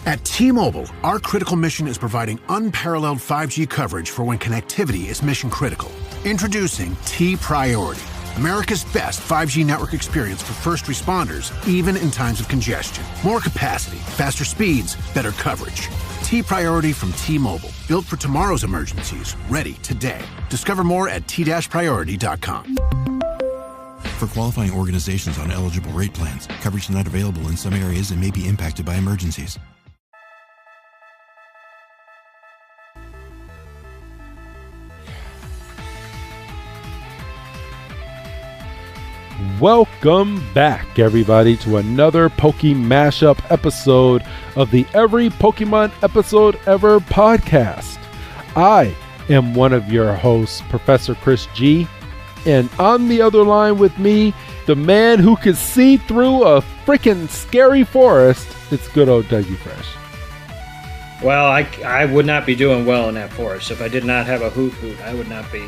At T-Mobile, our critical mission is providing unparalleled 5G coverage for when connectivity is mission critical. Introducing T-Priority, America's best 5G network experience for first responders, even in times of congestion. More capacity, faster speeds, better coverage. T-Priority from T-Mobile, built for tomorrow's emergencies, ready today. Discover more at t-priority.com. For qualifying organizations on eligible rate plans, coverage not available in some areas and may be impacted by emergencies. Welcome back, everybody, to another Poke Mashup episode of the Every Pokemon Episode Ever podcast. I am one of your hosts, Professor Chris G, and on the other line with me, the man who can see through a freaking scary forest, it's good old Dougie Fresh. Well, I would not be doing well in that forest. If I did not have a hoot, I would not be.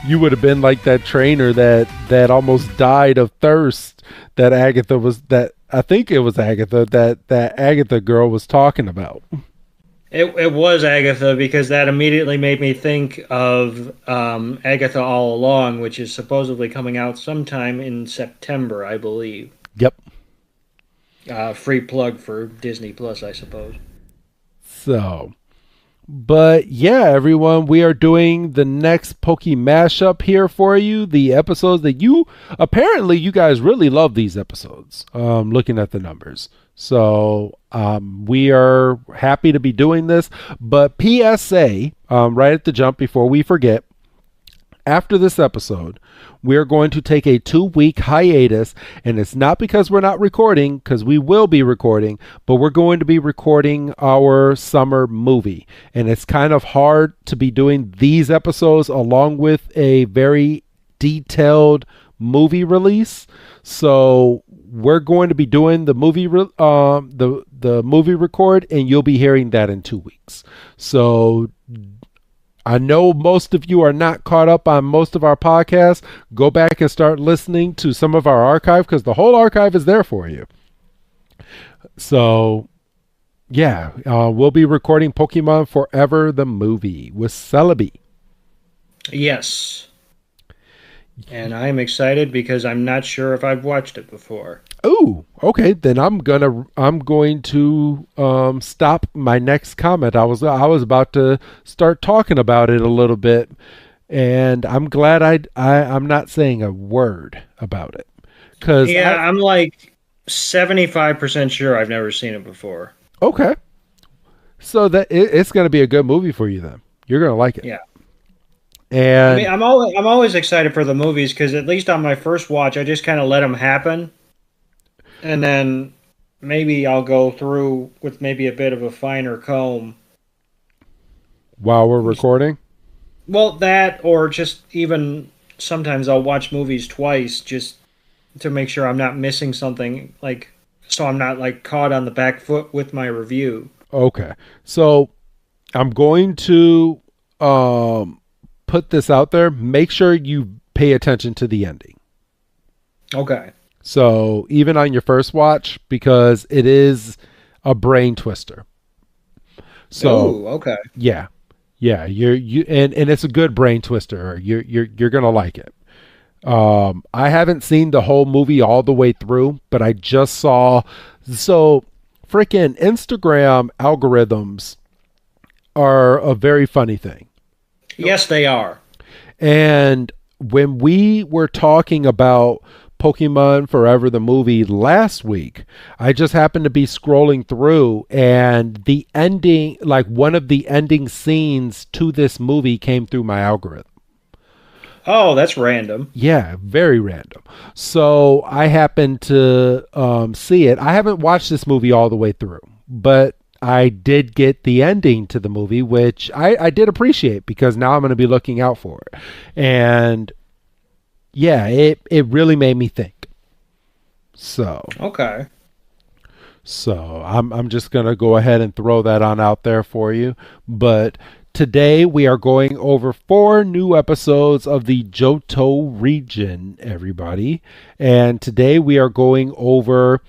You would have been like that trainer that almost died of thirst that I think it was Agatha, that Agatha girl was talking about. It was Agatha, because that immediately made me think of Agatha All Along, which is supposedly coming out sometime in September, I believe. Yep. Free plug for Disney Plus, I suppose. So, but yeah, everyone, we are doing the next Poke Mashup here for you. The episodes that you guys really love these episodes, looking at the numbers. So, we are happy to be doing this, but PSA, right at the jump before we forget, after this episode, we're going to take a 2-week hiatus, and it's not because we're not recording, because we will be recording, but we're going to be recording our summer movie. And it's kind of hard to be doing these episodes along with a very detailed movie release. So we're going to be doing the movie the movie record, and you'll be hearing that in 2 weeks. So I know most of you are not caught up on most of our podcasts. Go back and start listening to some of our archive, because the whole archive is there for you. So, yeah, we'll be recording Pokemon Forever, the movie, with Celebi. Yes. And I'm excited because I'm not sure if I've watched it before. Oh, okay. Then I'm going to stop my next comment. I was about to start talking about it a little bit, and I'm glad I'm not saying a word about it. I'm like 75% sure I've never seen it before. Okay. So that it's going to be a good movie for you then. You're going to like it. Yeah. And I mean, I'm always excited for the movies, because at least on my first watch, I just kind of let them happen. And then maybe I'll go through with maybe a bit of a finer comb. While we're recording? Well, that, or just even sometimes I'll watch movies twice just to make sure I'm not missing something, so I'm not caught on the back foot with my review. Okay. So I'm going to put this out there. Make sure you pay attention to the ending. Okay. So even on your first watch, because it is a brain twister. So okay. Yeah. And it's a good brain twister. You're gonna like it. I haven't seen the whole movie all the way through, but I just saw. So freaking Instagram algorithms are a very funny thing. Yes, they are. And when we were talking about Pokemon Forever the movie last week, I just happened to be scrolling through, and the ending, one of the ending scenes to this movie came through my algorithm. Oh, that's random. Yeah, very random. So I happened to see it. I haven't watched this movie all the way through, but I did get the ending to the movie, which I did appreciate, because now I'm going to be looking out for it. And yeah, it really made me think. So okay. So I'm just going to go ahead and throw that on out there for you. But today we are going over 4 new episodes of the Johto region, everybody. And today we are going over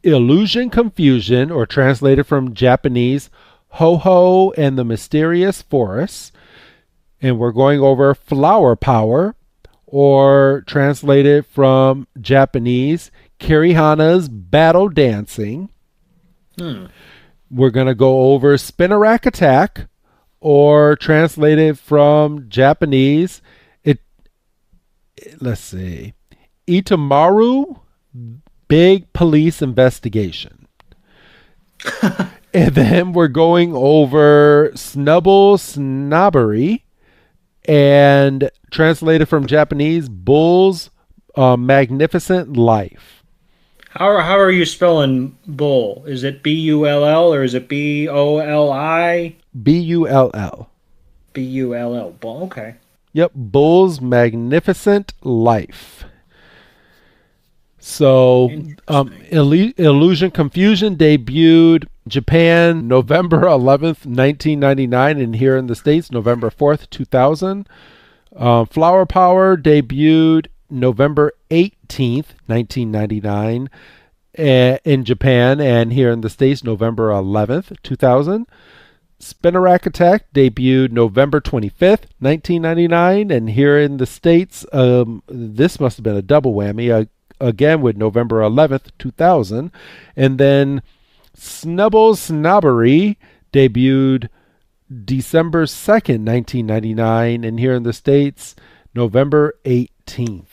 Illusion Confusion, or translated from Japanese, Hoho and the Mysterious Forest. And we're going over Flower Power, or translated from Japanese, Kireihana's Battle Dancing. We're going to go over Spinarak Attack, or translated from Japanese, Itomaru, Big Police Investigation. And then we're going over Snubbull Snobbery, and translated from Japanese, Bull's Magnificent Life. How are you spelling bull? Is it B-U-L-L or is it B-O-L-I? B-U-L-L. B-U-L-L. Bull. Okay. Yep, Bull's Magnificent Life. So, Illusion Confusion debuted Japan November 11th, 1999, and here in the States, November 4th, 2000. Flower Power debuted November 18th, 1999, in Japan, and here in the States, November 11th, 2000. Spinarak Attack debuted November 25th, 1999, and here in the States, this must have been a double whammy, again with November 11th, 2000. And then Snubbull Snobbery debuted December 2nd, 1999, and here in the States, November 18th.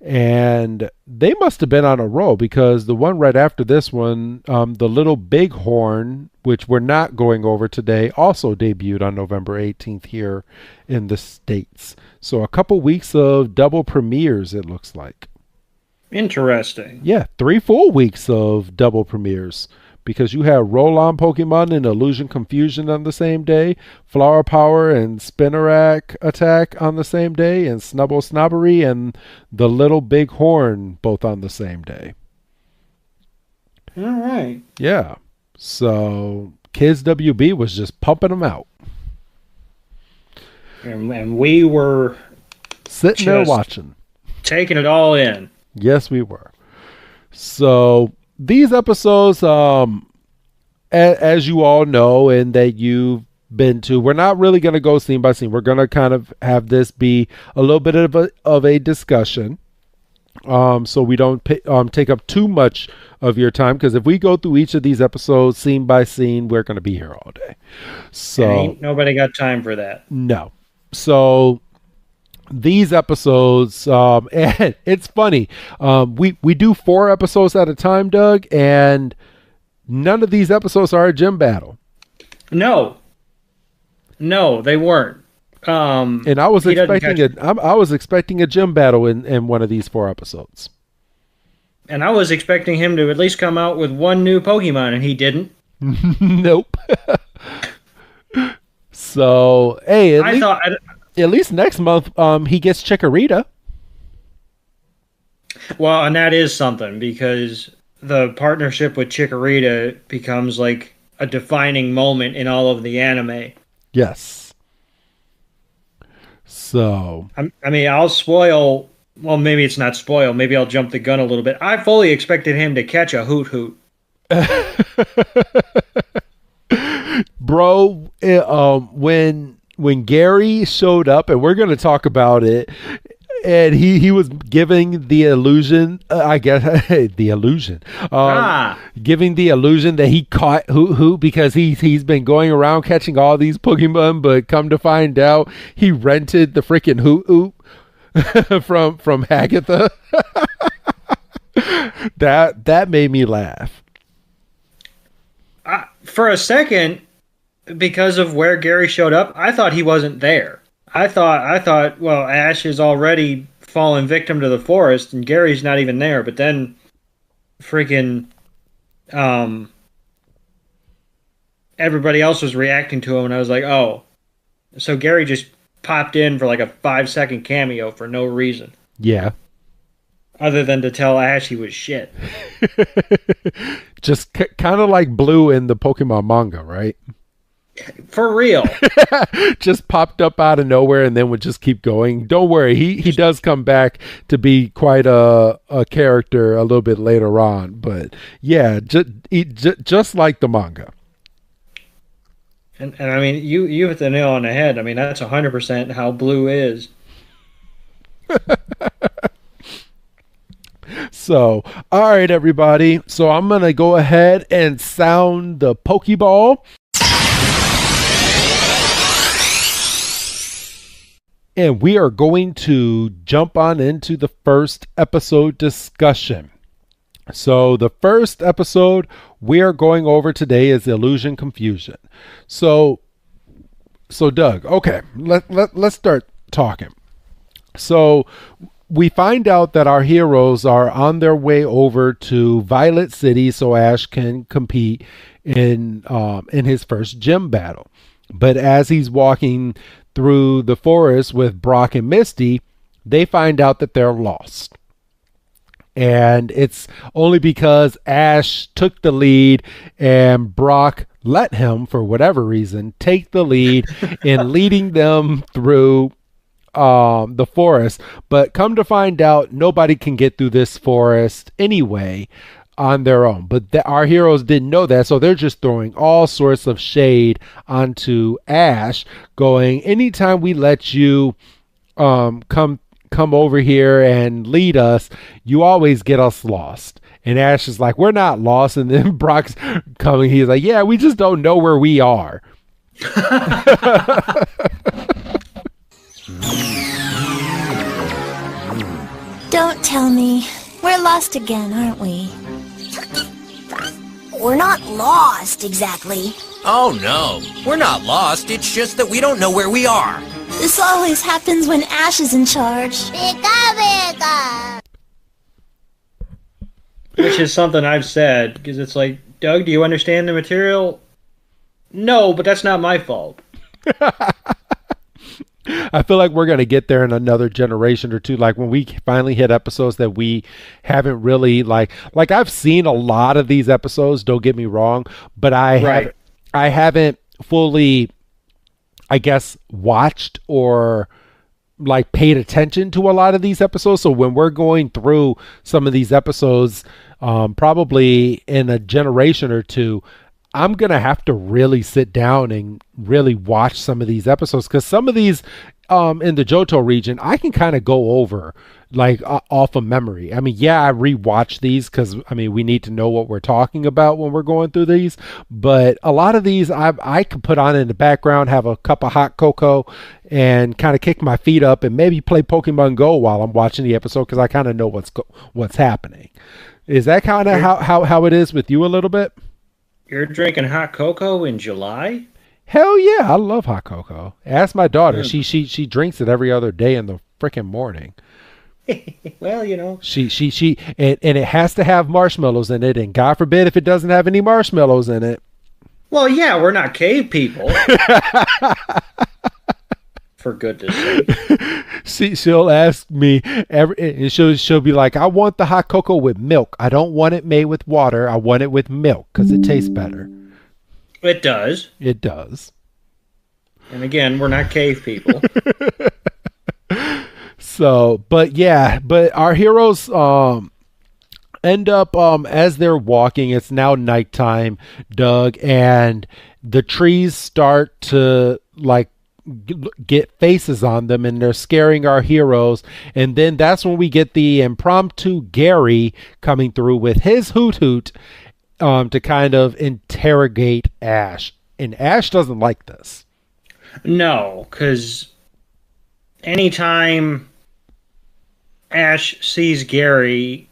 And they must have been on a roll, because the one right after this one, The Little Bighorn, which we're not going over today, also debuted on November 18th here in the States. So a couple weeks of double premieres, it looks like. Interesting. Yeah, 3 full weeks of double premieres, because you have Roll-On Pokemon and Illusion Confusion on the same day, Flower Power and Spinarak Attack on the same day, and Snubbull Snobbery and The Little Bighorn both on the same day. All right. Yeah. So Kids WB was just pumping them out. And we were sitting there watching. Taking it all in. Yes, we were. So these episodes, as you all know, and that you've been to, we're not really going to go scene by scene. We're going to kind of have this be a little bit of a discussion, so we don't take up too much of your time. Because if we go through each of these episodes scene by scene, we're going to be here all day. So ain't nobody got time for that. No. So these episodes, and it's funny, we do 4 episodes at a time, Doug, and none of these episodes are a gym battle. No, they weren't. And I was expecting a gym battle in one of these 4 episodes. And I was expecting him to at least come out with one new Pokemon, and he didn't. Nope. So, hey, at least next month, he gets Chikorita. Well, and that is something, because the partnership with Chikorita becomes like a defining moment in all of the anime. Yes. So, I mean, I'll spoil. Well, maybe it's not spoil. Maybe I'll jump the gun a little bit. I fully expected him to catch a Hoot Hoot. Bro, when Gary showed up, and we're going to talk about it, and he was giving the illusion, I guess, the illusion, giving the illusion that he caught Hoot Hoot, because he's been going around catching all these Pokemon, but come to find out, he rented the freaking Hoot Hoot from Hagatha. That made me laugh. For a second, because of where Gary showed up, I thought he wasn't there. I thought, well, Ash is already fallen victim to the forest, and Gary's not even there. But then, freaking, everybody else was reacting to him, and I was like, oh, so Gary just popped in for like a 5-second cameo for no reason. Yeah. Other than to tell Ash he was shit. Just kind of like Blue in the Pokemon manga, right? For real. Just popped up out of nowhere and then would just keep going. Don't worry, he does come back to be quite a character a little bit later on. But yeah, just like the manga. And I mean, you hit the nail on the head. I mean, that's 100% how Blue is. So, all right, everybody. So I'm going to go ahead and sound the Pokeball. And we are going to jump on into the first episode discussion. So the first episode we are going over today is Illusion Confusion. So Doug, okay, let's start talking. So we find out that our heroes are on their way over to Violet City so Ash can compete in his first gym battle. But as he's walking through the forest with Brock and Misty, they find out that they're lost. And it's only because Ash took the lead and Brock let him, for whatever reason, take the lead in leading them through the forest. But come to find out, nobody can get through this forest anyway on their own. But our heroes didn't know that, so they're just throwing all sorts of shade onto Ash, going, anytime we let you come over here and lead us, you always get us lost. And Ash is like, we're not lost. And then Brock's coming, he's like, yeah, we just don't know where we are. Don't tell me. We're lost again, aren't we? We're not lost, exactly. Oh, no. We're not lost. It's just that we don't know where we are. This always happens when Ash is in charge. Pika. Which is something I've said, because it's like, Doug, do you understand the material? No, but that's not my fault. I feel like we're going to get there in another generation or two. Like when we finally hit episodes that we haven't really like I've seen a lot of these episodes, don't get me wrong, but I haven't fully, I guess, watched or like paid attention to a lot of these episodes. So when we're going through some of these episodes, probably in a generation or two, I'm going to have to really sit down and really watch some of these episodes, because some of these in the Johto region, I can kind of go over like off of memory. I mean, yeah, I rewatch these because, I mean, we need to know what we're talking about when we're going through these. But a lot of these I could put on in the background, have a cup of hot cocoa and kind of kick my feet up and maybe play Pokemon Go while I'm watching the episode, because I kind of know what's happening. Is that kind of how it is with you a little bit? You're drinking hot cocoa in July? Hell yeah, I love hot cocoa. Ask my daughter. She drinks it every other day in the freaking morning. Well, you know. She and it has to have marshmallows in it, and God forbid if it doesn't have any marshmallows in it. Well, yeah, we're not cave people. For goodness sake. She'll ask me and she'll be like, I want the hot cocoa with milk. I don't want it made with water. I want it with milk because it tastes better. It does. It does. And again, we're not cave people. So, but our heroes end up as they're walking, it's now nighttime, Doug, and the trees start to like get faces on them, and they're scaring our heroes. And then that's when we get the impromptu Gary coming through with his hoot to kind of interrogate Ash. And Ash doesn't like this. No, because anytime Ash sees Gary,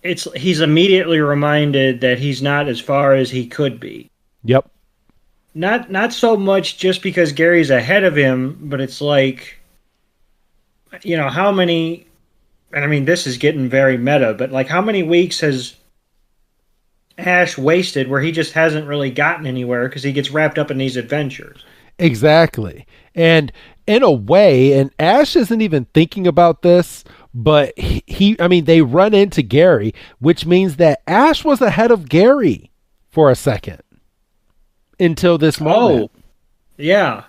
he's immediately reminded that he's not as far as he could be. Yep. Not so much just because Gary's ahead of him, but it's like, you know, how many, and I mean, this is getting very meta, but like how many weeks has Ash wasted where he just hasn't really gotten anywhere because he gets wrapped up in these adventures? Exactly. And in a way, and Ash isn't even thinking about this, but they run into Gary, which means that Ash was ahead of Gary for a second. until this moment. Oh, yeah.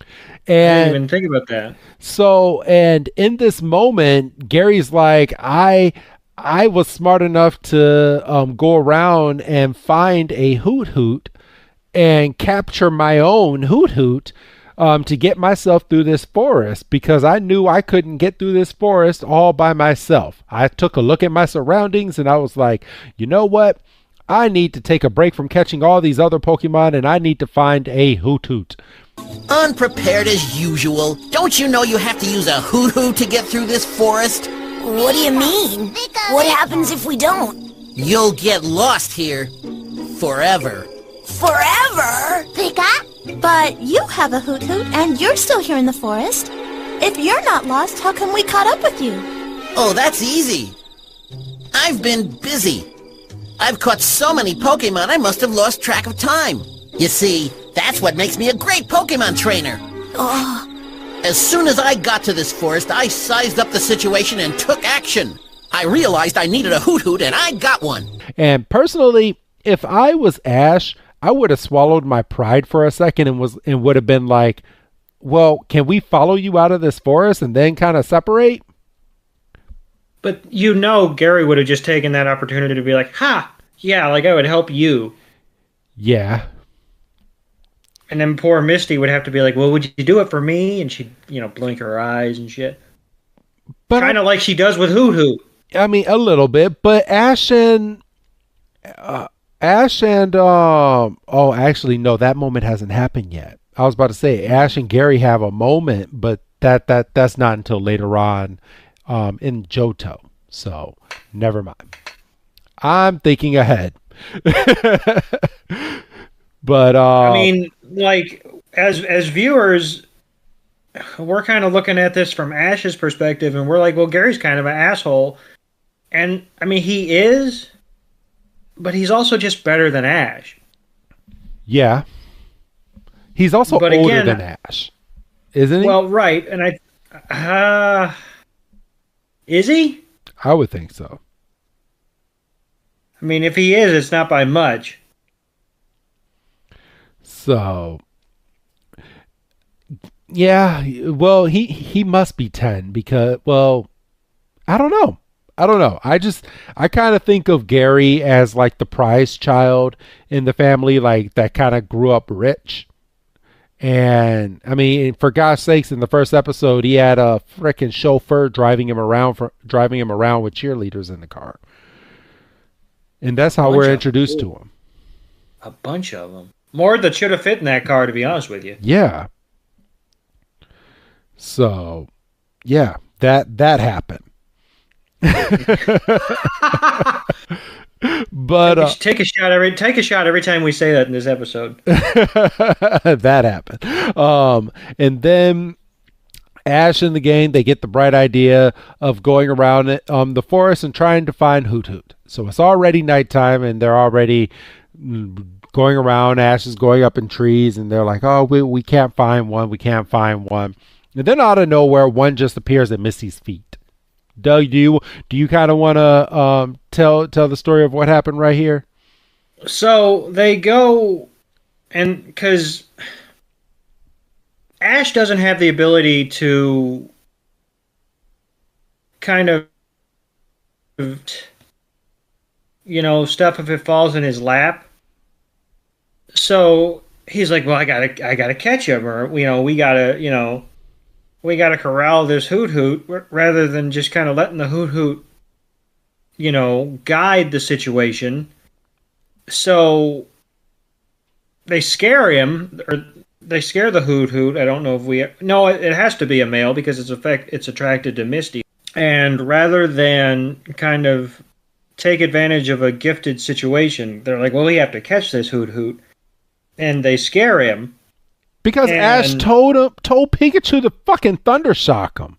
I And didn't even think about that. so, and in this moment, Gary's like, I was smart enough to go around and find a hoot hoot and capture my own hoot hoot to get myself through this forest, because I knew I couldn't get through this forest all by myself. I took a look at my surroundings and I was like, you know what? I need to take a break from catching all these other Pokemon and I need to find a hoot hoot. Unprepared as usual. Don't you know you have to use a hoot-hoot to get through this forest? What do you mean? What happens if we don't? You'll get lost here. Forever. Forever? Pika? But you have a hoot hoot and you're still here in the forest. If you're not lost, how come we caught up with you? Oh, that's easy. I've been busy. I've caught so many Pokemon I must have lost track of time. You see, that's what makes me a great Pokemon trainer. As soon as I got to this forest, I sized up the situation and took action. I realized I needed a hoot-hoot and I got one. And personally, if I was Ash, I would have swallowed my pride for a second and would have been like, well, can we follow you out of this forest and then kind of separate? But Gary would have just taken that opportunity to be like, ha, yeah, like I would help you. Yeah. And then poor Misty would have to be like, well, would you do it for me? And she'd, blink her eyes and shit. But kind of like she does with Hoot Hoot. I mean, a little bit, but actually, no, that moment hasn't happened yet. I was about to say Ash and Gary have a moment, but that's not until later on in Johto. So never mind. I'm thinking ahead. But I mean, like as viewers, we're kind of looking at this from Ash's perspective, and we're like, well, Gary's kind of an asshole, and I mean he is, but he's also just better than Ash. Yeah, he's also older than Ash, isn't he? Well, right, and is he? I would think so. I mean, if he is, it's not by much. So, yeah, well, he must be 10 because, well, I don't know. I kind of think of Gary as like the prize child in the family, like that kind of grew up rich. And I mean, for God's sakes, in the first episode, he had a freaking chauffeur driving him around with cheerleaders in the car. And that's how we're introduced to him. A bunch of them. More that should have fit in that car, to be honest with you. Yeah. So, yeah, that happened. But take a shot every time we say that in this episode. That happened. And then Ash and the gang, they get the bright idea of going around the forest and trying to find Hoot Hoot. So it's already nighttime and they're already going around. Ash is going up in trees and they're like, oh, we can't find one. And then out of nowhere, one just appears at Misty's feet. Doug, do you kind of want to tell the story of what happened right here? So they go, and because Ash doesn't have the ability to kind of, stuff if it falls in his lap. So he's like, well, I gotta catch him, or we gotta corral this Hoot Hoot, rather than just kind of letting the Hoot Hoot, guide the situation. So they scare him, or they scare the Hoot Hoot. I don't know if no, it has to be a male because it's attracted to Misty. And rather than kind of take advantage of a gifted situation, they're like, well, we have to catch this Hoot Hoot. And they scare him. Because Ash told Pikachu to fucking Thundershock him.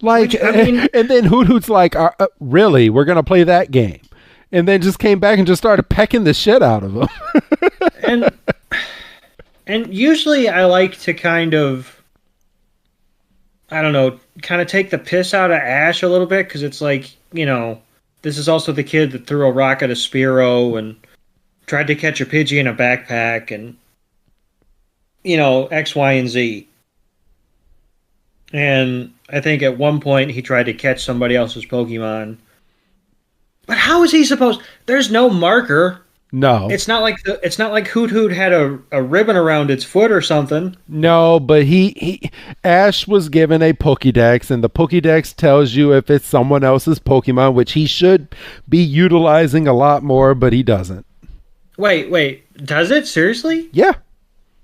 Like, and then Hoot Hoot's like, really? We're going to play that game? And then just came back and just started pecking the shit out of him. and usually I like to kind of, I don't know, kind of take the piss out of Ash a little bit, because it's like, this is also the kid that threw a rock at a Spearow and, tried to catch a Pidgey in a backpack and, X, Y, and Z. And I think at one point he tried to catch somebody else's Pokemon. But how is he supposed... There's no marker. No. It's not like Hoot Hoot had a ribbon around its foot or something. No, but Ash was given a Pokédex, and the Pokédex tells you if it's someone else's Pokemon, which he should be utilizing a lot more, but he doesn't. Wait. Does it? Seriously? Yeah.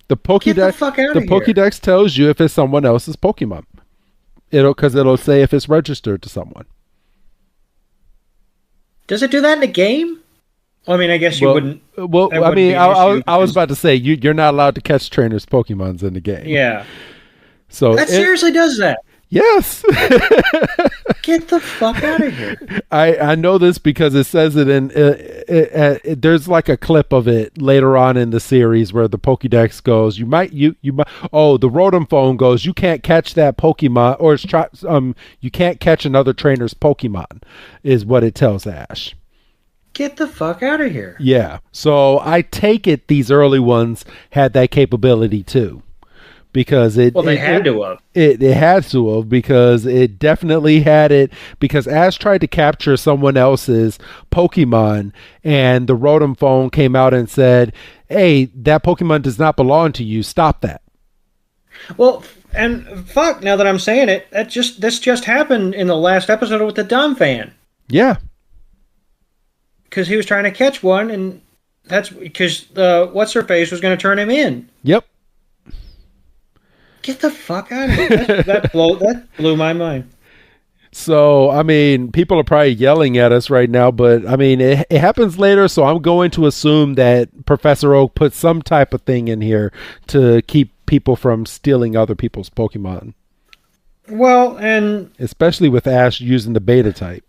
The Pokédex, Get the fuck out of here. Pokédex tells you if it's someone else's Pokemon. Because it'll say if it's registered to someone. Does it do that in the game? Well, I mean, I guess you wouldn't. Well, I mean, I was about to say you're not allowed to catch trainers' Pokemons in the game. Yeah. So that seriously does that. Yes. Get the fuck out of here. I know this because it says it in there's like a clip of it later on in the series where the Pokédex goes, the Rotom phone goes, you can't catch that Pokemon, or you can't catch another trainer's Pokemon, is what it tells Ash. Get the fuck out of here. Yeah. So I take it these early ones had that capability too. Because they had to have. It had to have, because it definitely had it, because Ash tried to capture someone else's Pokemon, and the Rotom phone came out and said, hey, that Pokemon does not belong to you. Stop that. Well, and fuck, now that I'm saying it, this just happened in the last episode with the Dumb Fan. Yeah. Because he was trying to catch one, and that's because What's-Her-Face was going to turn him in. Yep. Get the fuck out of here. That blew my mind. So, I mean, people are probably yelling at us right now, but, I mean, it happens later, so I'm going to assume that Professor Oak put some type of thing in here to keep people from stealing other people's Pokemon. Well, and... especially with Ash using the beta type.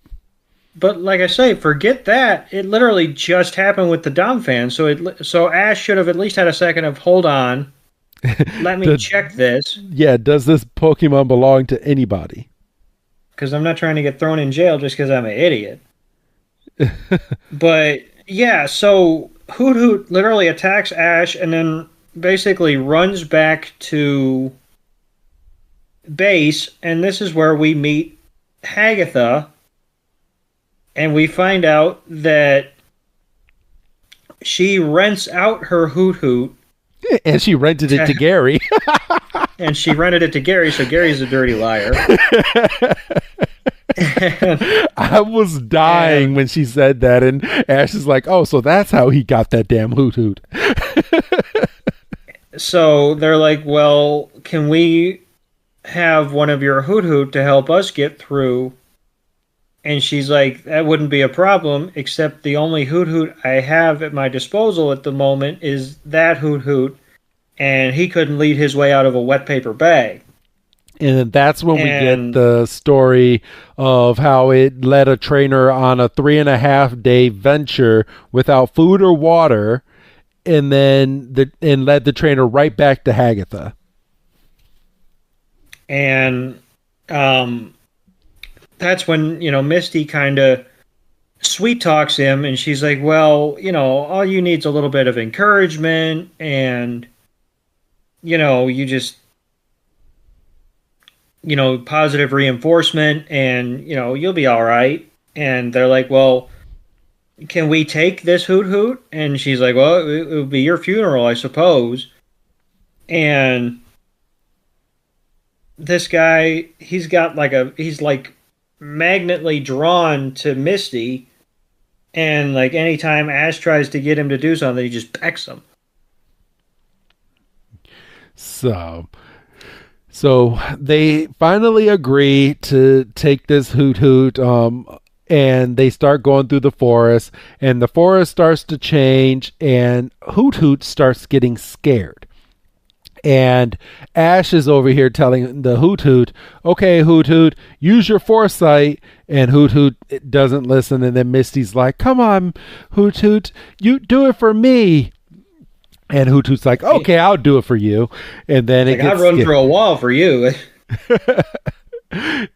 But, like I say, forget that. It literally just happened with the Dom fan, so Ash should have at least had a second of, hold on, let me check this. Yeah, does this Pokemon belong to anybody? Because I'm not trying to get thrown in jail just because I'm an idiot. But, yeah, so Hoot Hoot literally attacks Ash and then basically runs back to base, and this is where we meet Hagatha, and we find out that she rents out her Hoot Hoot. And she rented it to Gary. And she rented it to Gary, so Gary's a dirty liar. I was dying when she said that, and Ash is like, oh, so that's how he got that damn Hoot Hoot. So they're like, well, can we have one of your Hoot Hoot to help us get through? And she's like, that wouldn't be a problem, except the only Hoot Hoot I have at my disposal at the moment is that Hoot Hoot, and he couldn't lead his way out of a wet paper bag. And that's when we get the story of how it led a trainer on a 3.5-day venture without food or water, and then led the trainer right back to Hagatha. And that's when, Misty kind of sweet talks him, and she's like, well, all you need is a little bit of encouragement, and, you just, positive reinforcement, and, you'll be all right. And they're like, well, can we take this Hoot Hoot? And she's like, well, it would be your funeral, I suppose. And this guy, he's like magnetly drawn to Misty, and like anytime Ash tries to get him to do something, he just pecks him. So they finally agree to take this Hoot Hoot, and they start going through the forest, and the forest starts to change, and Hoot Hoot starts getting scared. And Ash is over here telling the Hoot Hoot, okay, Hoot Hoot, use your foresight. And Hoot Hoot doesn't listen. And then Misty's like, come on, Hoot Hoot, you do it for me. And Hoot Hoot's like, okay, I'll do it for you. And then I run through a wall for you.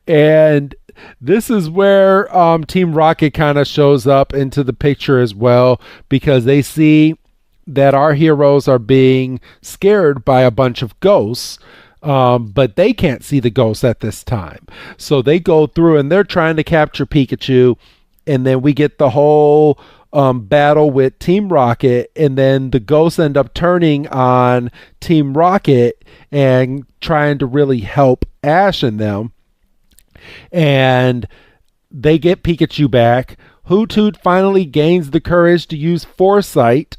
And this is where Team Rocket kind of shows up into the picture as well, because they see that our heroes are being scared by a bunch of ghosts, but they can't see the ghosts at this time. So they go through and they're trying to capture Pikachu, and then we get the whole battle with Team Rocket, and then the ghosts end up turning on Team Rocket and trying to really help Ash and them. And they get Pikachu back. Hoot Hoot finally gains the courage to use Foresight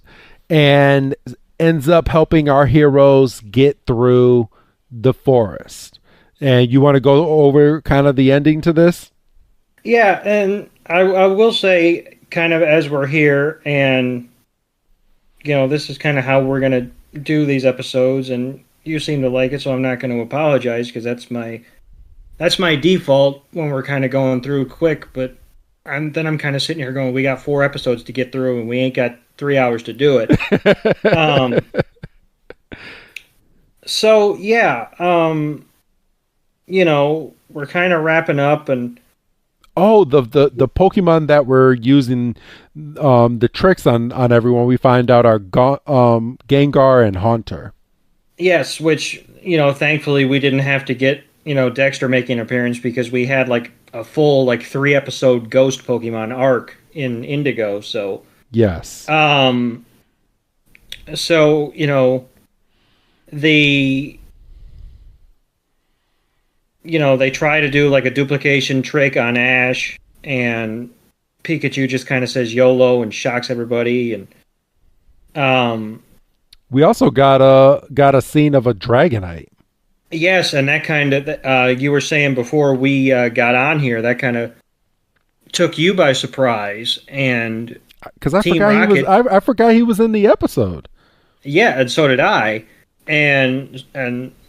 and ends up helping our heroes get through the forest. And you want to go over kind of the ending to this? Yeah, and I will say, kind of as we're here, and this is kind of how we're going to do these episodes, and you seem to like it, so I'm not going to apologize, because that's my default when we're kind of going through quick. But I'm kind of sitting here going, we got 4 episodes to get through, and we ain't got 3 hours to do it. So yeah, we're kind of wrapping up, and the Pokemon that we're using the tricks on everyone, we find out are Gengar and Haunter. Yes, which thankfully we didn't have to get Dexter making an appearance, because we had like a full 3-episode Ghost Pokemon arc in Indigo. So yes. So they try to do like a duplication trick on Ash, and Pikachu just kind of says YOLO and shocks everybody. And we also got a scene of a Dragonite. Yes, and that kind of you were saying before we got on here, that kind of took you by surprise, and because I forgot he was in the episode. Yeah, and so did I, and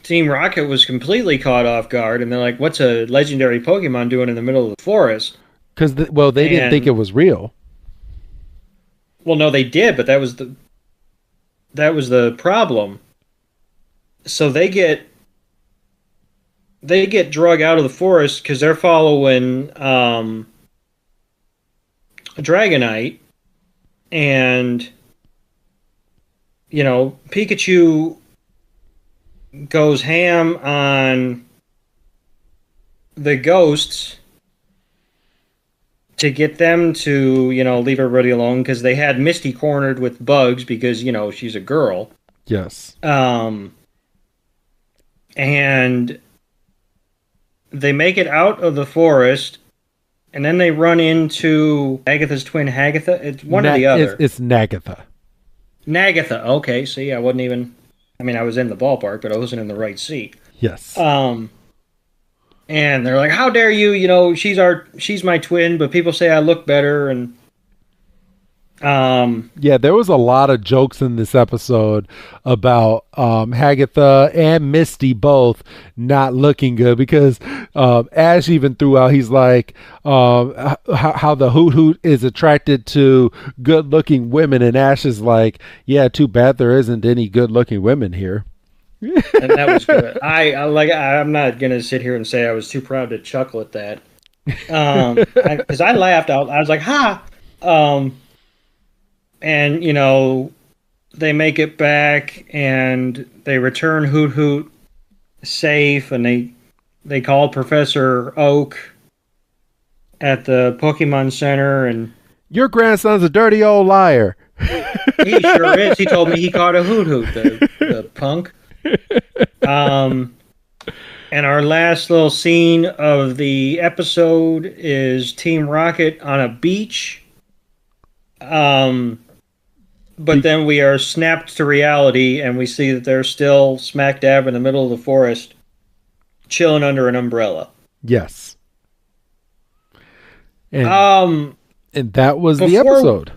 Team Rocket was completely caught off guard, and they're like, "What's a legendary Pokemon doing in the middle of the forest?" Because they didn't think it was real. Well, no, they did, but that was the problem. So they get drug out of the forest because they're following a Dragonite, and Pikachu goes ham on the ghosts to get them to leave everybody alone, because they had Misty cornered with bugs because she's a girl. Yes. And they make it out of the forest, and then they run into Agatha's twin, Hagatha. It's one or the other. It's Nagatha. Nagatha. Okay, see, I wasn't even... I mean, I was in the ballpark, but I wasn't in the right seat. Yes. And they're like, "How dare you? She's my twin, but people say I look better." And yeah, there was a lot of jokes in this episode about Hagatha and Misty both not looking good, because Ash even threw out, he's like, how the Hoot Hoot is attracted to good looking women, and Ash is like, yeah, too bad there isn't any good looking women here. And that was good. I'm not gonna sit here and say I was too proud to chuckle at that, because I laughed out. I was like, "Ha!" And they make it back, and they return Hoot Hoot safe, and they call Professor Oak at the Pokemon Center, and your grandson's a dirty old liar. He sure is. He told me he caught a Hoot Hoot, the punk. And our last little scene of the episode is Team Rocket on a beach. But then we are snapped to reality, and we see that they're still smack dab in the middle of the forest, chilling under an umbrella. Yes. And that was the episode.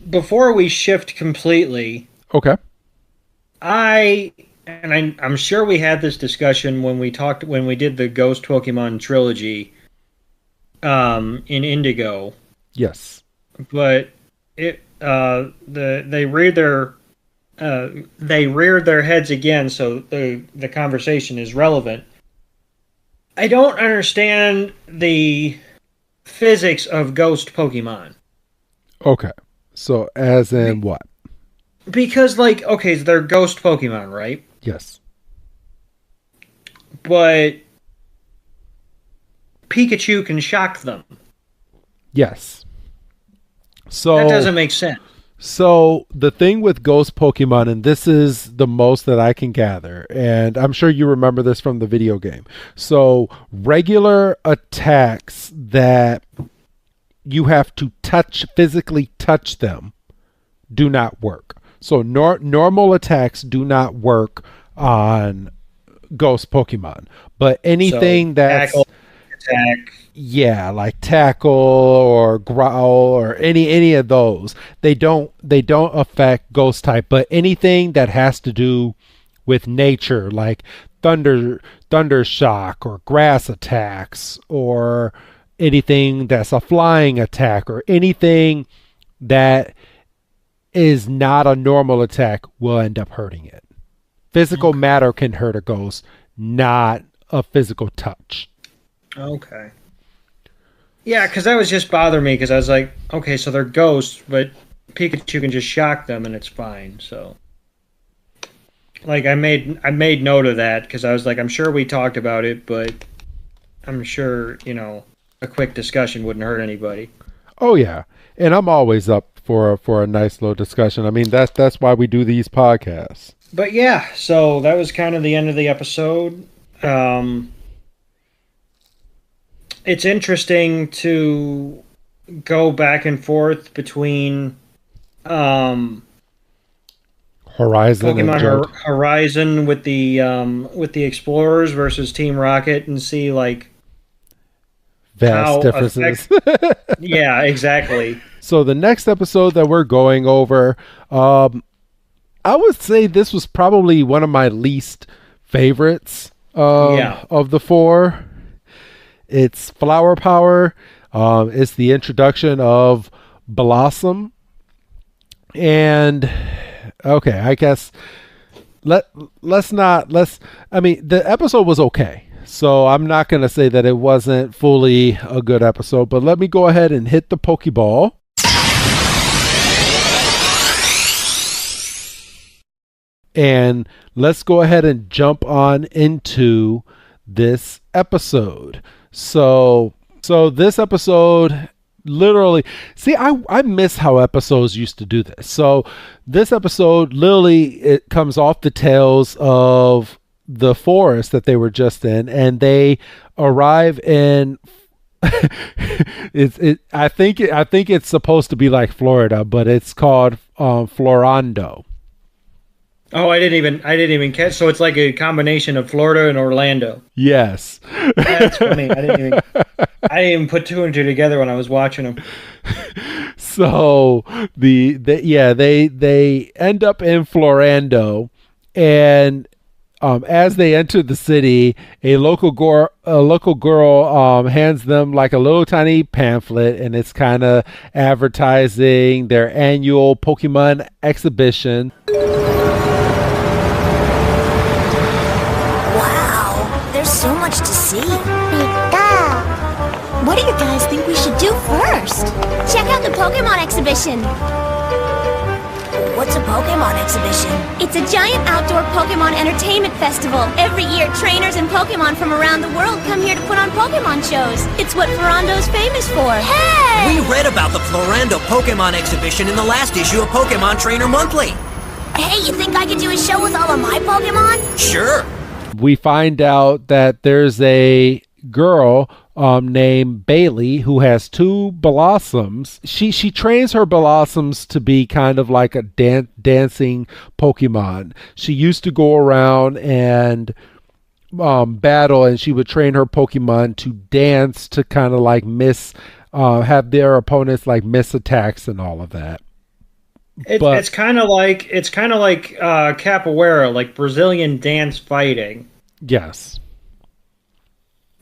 Before we shift completely, okay. I'm sure we had this discussion when we did the Ghost Pokemon trilogy in Indigo. Yes. But they reared their heads again, so the conversation is relevant. I don't understand the physics of ghost Pokemon. Okay. So as in what? Because, like, okay, they're ghost Pokemon, right? Yes. But Pikachu can shock them. Yes. So That doesn't make sense. So the thing with ghost Pokemon, and this is the most that I can gather, and I'm sure you remember this from the video game. So regular attacks that you have to physically touch them, do not work. So normal attacks do not work on ghost Pokemon, but anything that's tackle, attack, like tackle or growl or any of those, they don't affect ghost type. But anything that has to do with nature, like thunder shock or grass attacks, or anything that's a flying attack, or anything that is not a normal attack, will end up hurting it. Physical matter can hurt a ghost, not a physical touch. Okay. Yeah, because that was just bothering me, because I was like, okay, so they're ghosts, but Pikachu can just shock them and it's fine. So, like, I made note of that, because I was like, I'm sure we talked about it, but I'm sure, a quick discussion wouldn't hurt anybody. Oh yeah, and I'm always up for a nice little discussion. I mean, that's why we do these podcasts. But yeah, so that was kind of the end of the episode. It's interesting to go back and forth between Horizon Pokemon Horizon with the Explorers versus Team Rocket, and see like vast differences. Yeah, exactly. So the next episode that we're going over, I would say this was probably one of my least favorites of the four. It's Flower Power. It's the introduction of Blossom. And okay, I guess the episode was okay. So I'm not going to say that it wasn't fully a good episode, but let me go ahead and hit the Pokeball. And let's go ahead and jump on into this episode. So this episode literally, see, I miss how episodes used to do this. So this episode literally, it comes off the tails of the forest that they were just in, and they arrive in I think it's supposed to be like Florida, but it's called Florando. Oh, I didn't even catch. So it's like a combination of Florida and Orlando. Yes. That's funny. I didn't even put two and two together when I was watching them. So they end up in Florando, and as they enter the city, a local girl hands them like a little tiny pamphlet, and it's kind of advertising their annual Pokemon exhibition. So much to see. What do you guys think we should do first? Check out the Pokemon exhibition. What's a Pokemon exhibition? It's a giant outdoor Pokemon entertainment festival. Every year, trainers and Pokemon from around the world come here to put on Pokemon shows. It's what Florando's famous for. Hey! We read about the Florando Pokemon exhibition in the last issue of Pokemon Trainer Monthly. Hey, you think I could do a show with all of my Pokemon? Sure. We find out that there's a girl named Bailey who has two Blossoms. She trains her Blossoms to be kind of like a dancing Pokemon. She used to go around and battle, and she would train her Pokemon to dance to kind of like have their opponents like miss attacks and all of that. It's kind of like capoeira, like Brazilian dance fighting. Yes,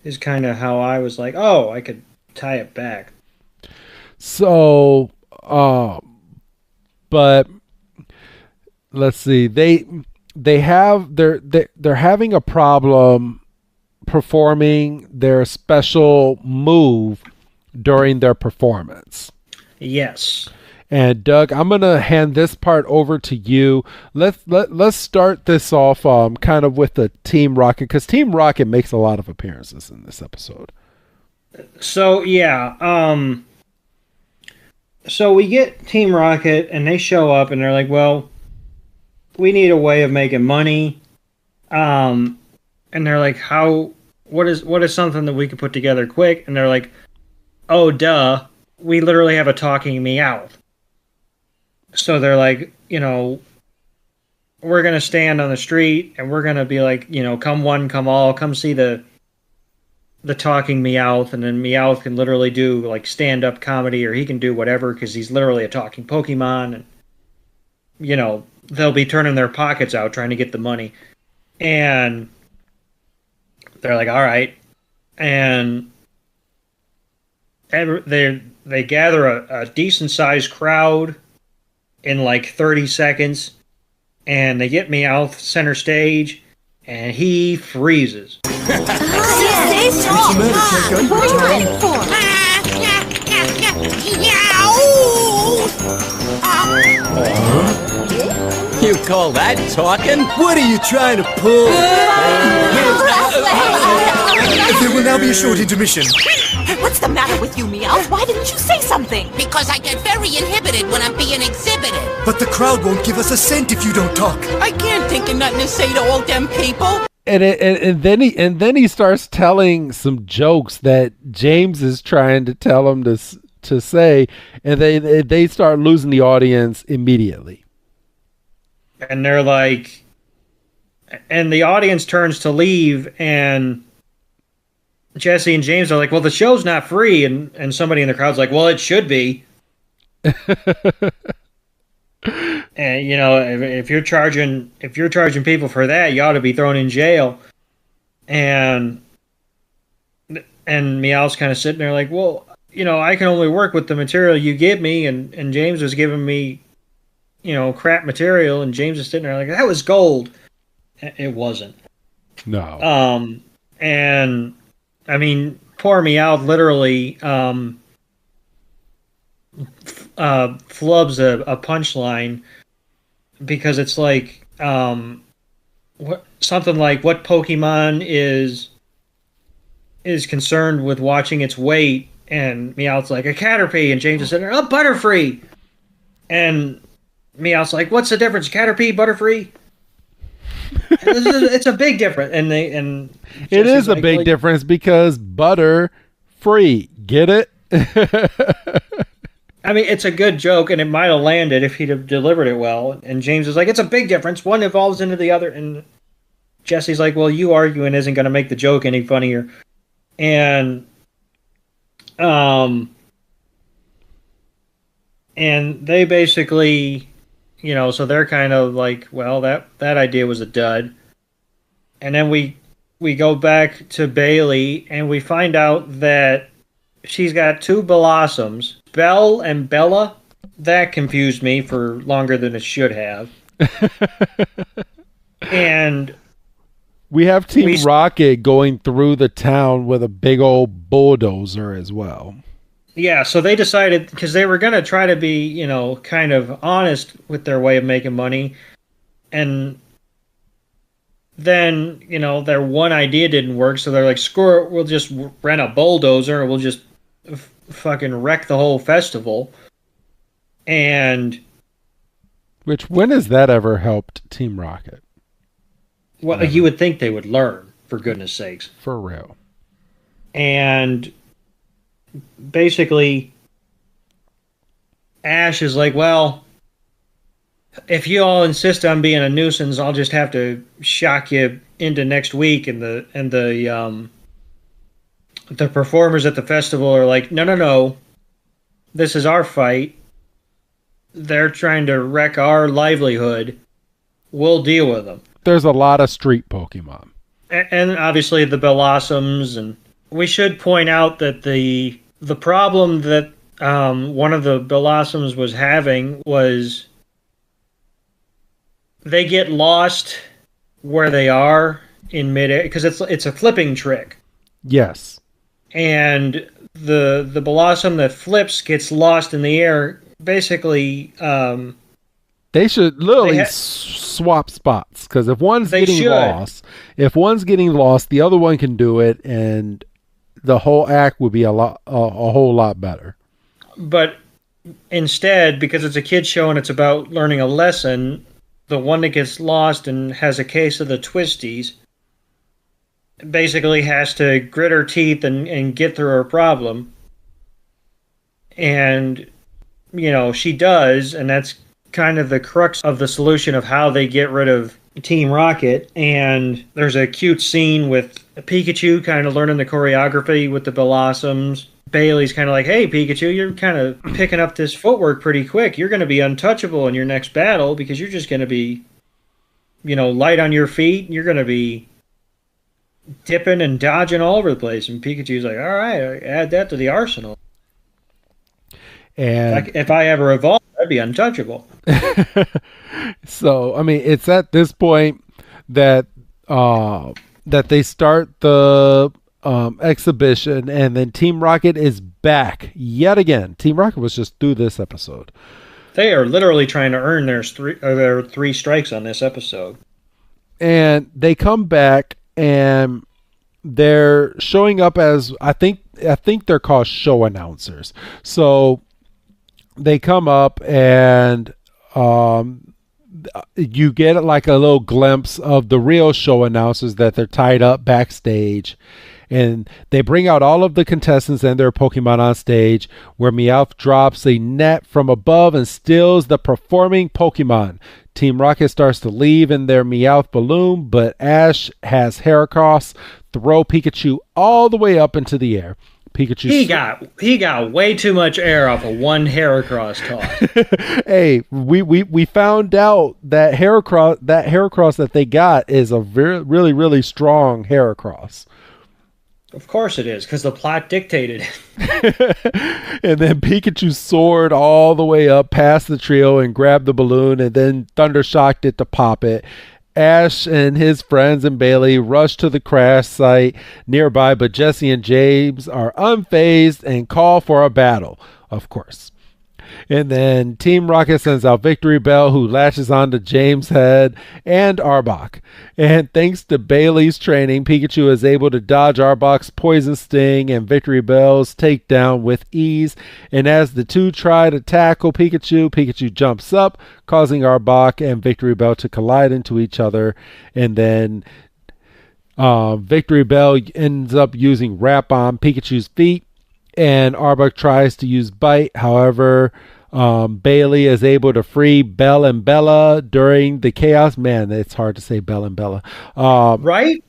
is kind of how I was like, oh, I could tie it back. So, but let's see, they're having a problem performing their special move during their performance. Yes. And Doug, I'm gonna hand this part over to you. Let's start this off kind of with the Team Rocket, because Team Rocket makes a lot of appearances in this episode. So so we get Team Rocket, and they show up, and they're like, "Well, we need a way of making money." And they're like, what is something that we could put together quick? And they're like, "Oh, duh, we literally have a talking Meowth." So they're like, we're going to stand on the street, and we're going to be like, come one, come all, come see the talking Meowth, and then Meowth can literally do like stand-up comedy, or he can do whatever, because he's literally a talking Pokemon, and, they'll be turning their pockets out trying to get the money. And they're like, all right. And they gather a decent-sized crowd in like 30 seconds, and they get Meowth center stage, and he freezes. You call that talking? What are you trying to pull? There will now be a short intermission. What's the matter with you, Meowth? Why didn't you say something? Because I get very inhibited when I'm being exhibited. But the crowd won't give us a cent if you don't talk. I can't think of nothing to say to all them people. And then he starts telling some jokes that James is trying to tell him to say, and they start losing the audience immediately. And they're like, and the audience turns to leave, and Jesse and James are like, well, the show's not free. And somebody in the crowd's like, well, it should be. And, if you're charging people for that, you ought to be thrown in jail. And Meowth's kind of sitting there like, well, I can only work with the material you give me. And James was giving me, crap material, and James is sitting there like, that was gold. It wasn't. No. And I mean, poor Meowth literally flubs a punchline, because it's like something like, what Pokemon is concerned with watching its weight, and Meowth's like, a Caterpie, and James is sitting there, Butterfree, and Meowth's like, what's the difference, Caterpie, Butterfree? It's a big difference, and it is a big difference, because butter free, get it? I mean, it's a good joke, and it might have landed if he'd have delivered it well. And James is like, it's a big difference. One evolves into the other. And Jesse's like, well, you arguing isn't going to make the joke any funnier. And they basically, so they're kind of like, well, that idea was a dud. And then we go back to Bailey, and we find out that she's got two Blossoms, Belle and Bella. That confused me for longer than it should have. And we have Team Rocket going through the town with a big old bulldozer as well. Yeah, so they decided, because they were going to try to be, kind of honest with their way of making money. And then, their one idea didn't work, so they're like, screw it, we'll just rent a bulldozer and we'll just fucking wreck the whole festival. And when has that ever helped Team Rocket? Well, never. You would think they would learn, for goodness sakes. For real. And basically, Ash is like, well, if you all insist on being a nuisance, I'll just have to shock you into next week. And the performers at the festival are like, no, this is our fight. They're trying to wreck our livelihood. We'll deal with them. There's a lot of street Pokemon. And obviously the Blossoms. And we should point out that the problem that one of the Blossoms was having was they get lost where they are in midair because it's a flipping trick. Yes. And the blossom that flips gets lost in the air. Basically, they should literally swap spots, because if one's getting lost, the other one can do it, and the whole act would be a whole lot better. But instead, because it's a kid's show and it's about learning a lesson, the one that gets lost and has a case of the twisties basically has to grit her teeth and get through her problem. And, she does, and that's kind of the crux of the solution of how they get rid of Team Rocket. And there's a cute scene with Pikachu kind of learning the choreography with the Blossoms. Bailey's kind of like, hey, Pikachu, you're kind of picking up this footwork pretty quick. You're going to be untouchable in your next battle because you're just going to be, light on your feet. You're going to be dipping and dodging all over the place. And Pikachu's like, all right, add that to the arsenal. And if I ever evolved, I'd be untouchable. So, it's at this point that they start the exhibition, and then Team Rocket is back yet again. Team Rocket was just through this episode. They are literally trying to earn their three strikes on this episode. And they come back, and they're showing up as I think they're called show announcers. So they come up, and you get like a little glimpse of the real show announcers, that they're tied up backstage, and they bring out all of the contestants and their Pokemon on stage, where Meowth drops a net from above and steals the performing Pokemon. Team Rocket starts to leave in their Meowth balloon, but Ash has Heracross throw Pikachu all the way up into the air. Pikachu. He got way too much air off of one Heracross toss. Hey, we found out that Heracross that they got is a really, really strong Heracross. Of course it is, because the plot dictated it. And then Pikachu soared all the way up past the trio and grabbed the balloon, and then Thundershocked it to pop it. Ash and his friends and Bailey rush to the crash site nearby, but Jesse and James are unfazed and call for a battle, of course. And then Team Rocket sends out Victory Bell, who latches onto James' head and Arbok. And thanks to Bailey's training, Pikachu is able to dodge Arbok's poison sting and Victory Bell's takedown with ease. And as the two try to tackle Pikachu jumps up, causing Arbok and Victory Bell to collide into each other. And then Victory Bell ends up using Wrap on Pikachu's feet, and Arbok tries to use Bite. However, Bailey is able to free Bell and Bella during the chaos. Man, it's hard to say Bell and Bella. Right?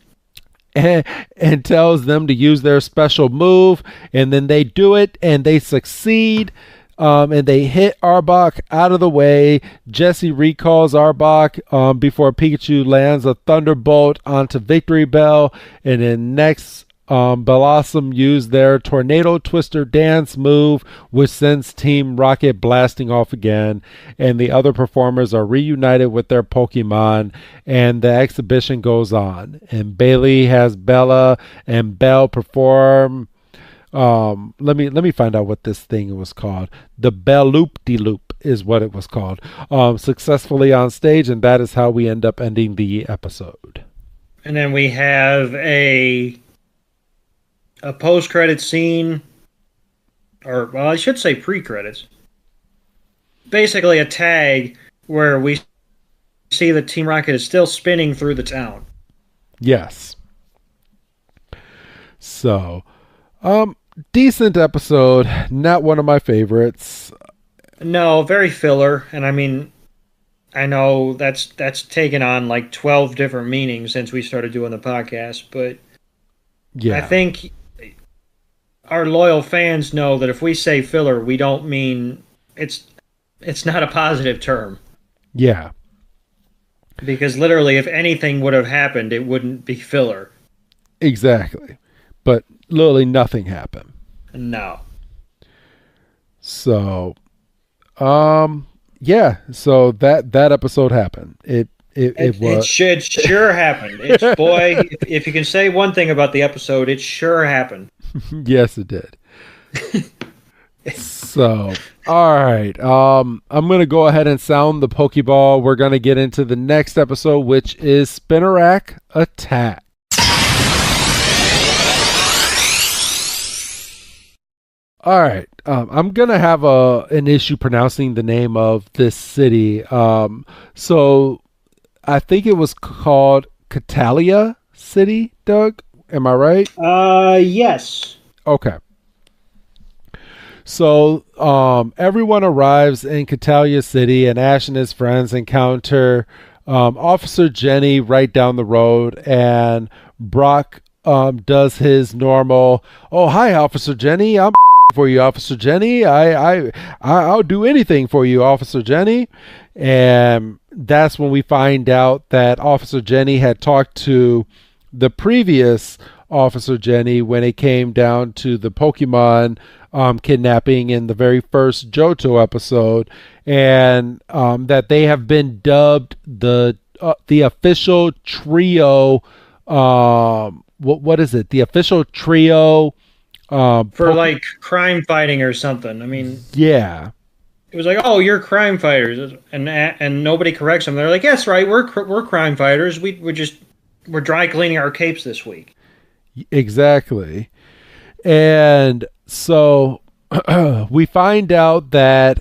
And tells them to use their special move. And then they do it, and they succeed. And they hit Arbok out of the way. Jesse recalls Arbok before Pikachu lands a Thunderbolt onto Victory Bell. And then next, Blossom used their Tornado Twister dance move, which sends Team Rocket blasting off again, and the other performers are reunited with their Pokemon, and the exhibition goes on. And Bailey has Bella and Belle perform. Let me find out what this thing was called. The Bell-Loop-de-Loop is what it was called. Successfully on stage, and that is how we end up ending the episode. And then we have a post-credit scene, or, well, I should say pre-credits. Basically a tag where we see that Team Rocket is still spinning through the town. Yes. So, decent episode. Not one of my favorites. No, very filler. And I know that's taken on like 12 different meanings since we started doing the podcast, but yeah, I think our loyal fans know that if we say filler, we don't mean it's not a positive term. Yeah. Because literally, if anything would have happened, it wouldn't be filler. Exactly. But literally nothing happened. No. So, yeah. So that episode happened. It It sure happened. If you can say one thing about the episode, it sure happened. Yes, it did. So, all right. I'm going to go ahead and sound the Pokeball. We're going to get into the next episode, which is Spinarak Attack. All right. I'm going to have an issue pronouncing the name of this city. So I think it was called Catalia City, Doug. Am I right? Yes. Okay. So everyone arrives in Catalia City, and Ash and his friends encounter Officer Jenny right down the road, and Brock does his normal, "Oh, hi, Officer Jenny. I'm for you, Officer Jenny. I'll do anything for you, Officer Jenny." And that's when we find out that Officer Jenny had talked to the previous Officer Jenny when it came down to the Pokemon kidnapping in the very first Johto episode, and that they have been dubbed the official trio. What is it? The official trio for like crime fighting or something. I mean, yeah. It was like, "Oh, you're crime fighters," and nobody corrects them. They're like, "Yes, right. We're crime fighters. We're dry cleaning our capes this week." Exactly. And so we find out that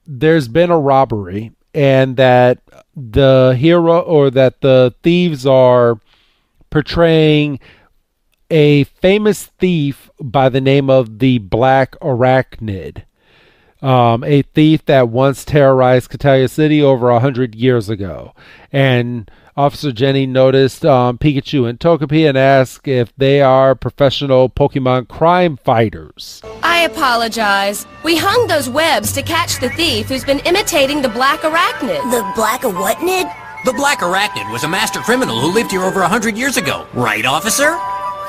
there's been a robbery, and that the hero, or that the thieves are portraying a famous thief by the name of the Black Arachnid. A thief that once terrorized Catalia City over 100 years ago. And Officer Jenny noticed Pikachu and Togepi and asked if they are professional Pokemon crime fighters. I apologize. We hung those webs to catch the thief who's been imitating the Black Arachnid. The Black What-nid? The Black Arachnid was a master criminal who lived here over 100 years ago. Right, officer?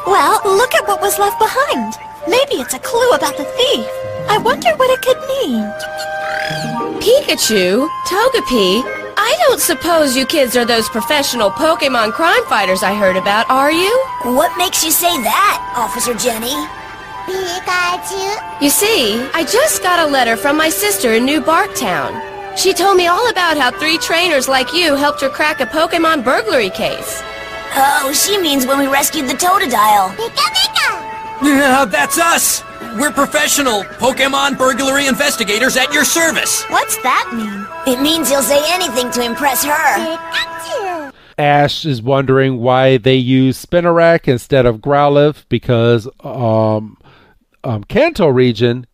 Well, look at what was left behind. Maybe it's a clue about the thief. I wonder what it could mean. Pikachu? Togepi? I don't suppose you kids are those professional Pokemon crime fighters I heard about, are you? What makes you say that, Officer Jenny? Pikachu? You see, I just got a letter from my sister in New Barktown. She told me all about how 3 trainers like you helped her crack a Pokemon burglary case. Oh, she means when we rescued the Totodile. Pika! Yeah, that's us! We're professional Pokemon burglary investigators at your service. What's that mean? It means he'll say anything to impress her. Pikachu! Ash is wondering why they use Spinarak instead of Growlithe, because Kanto region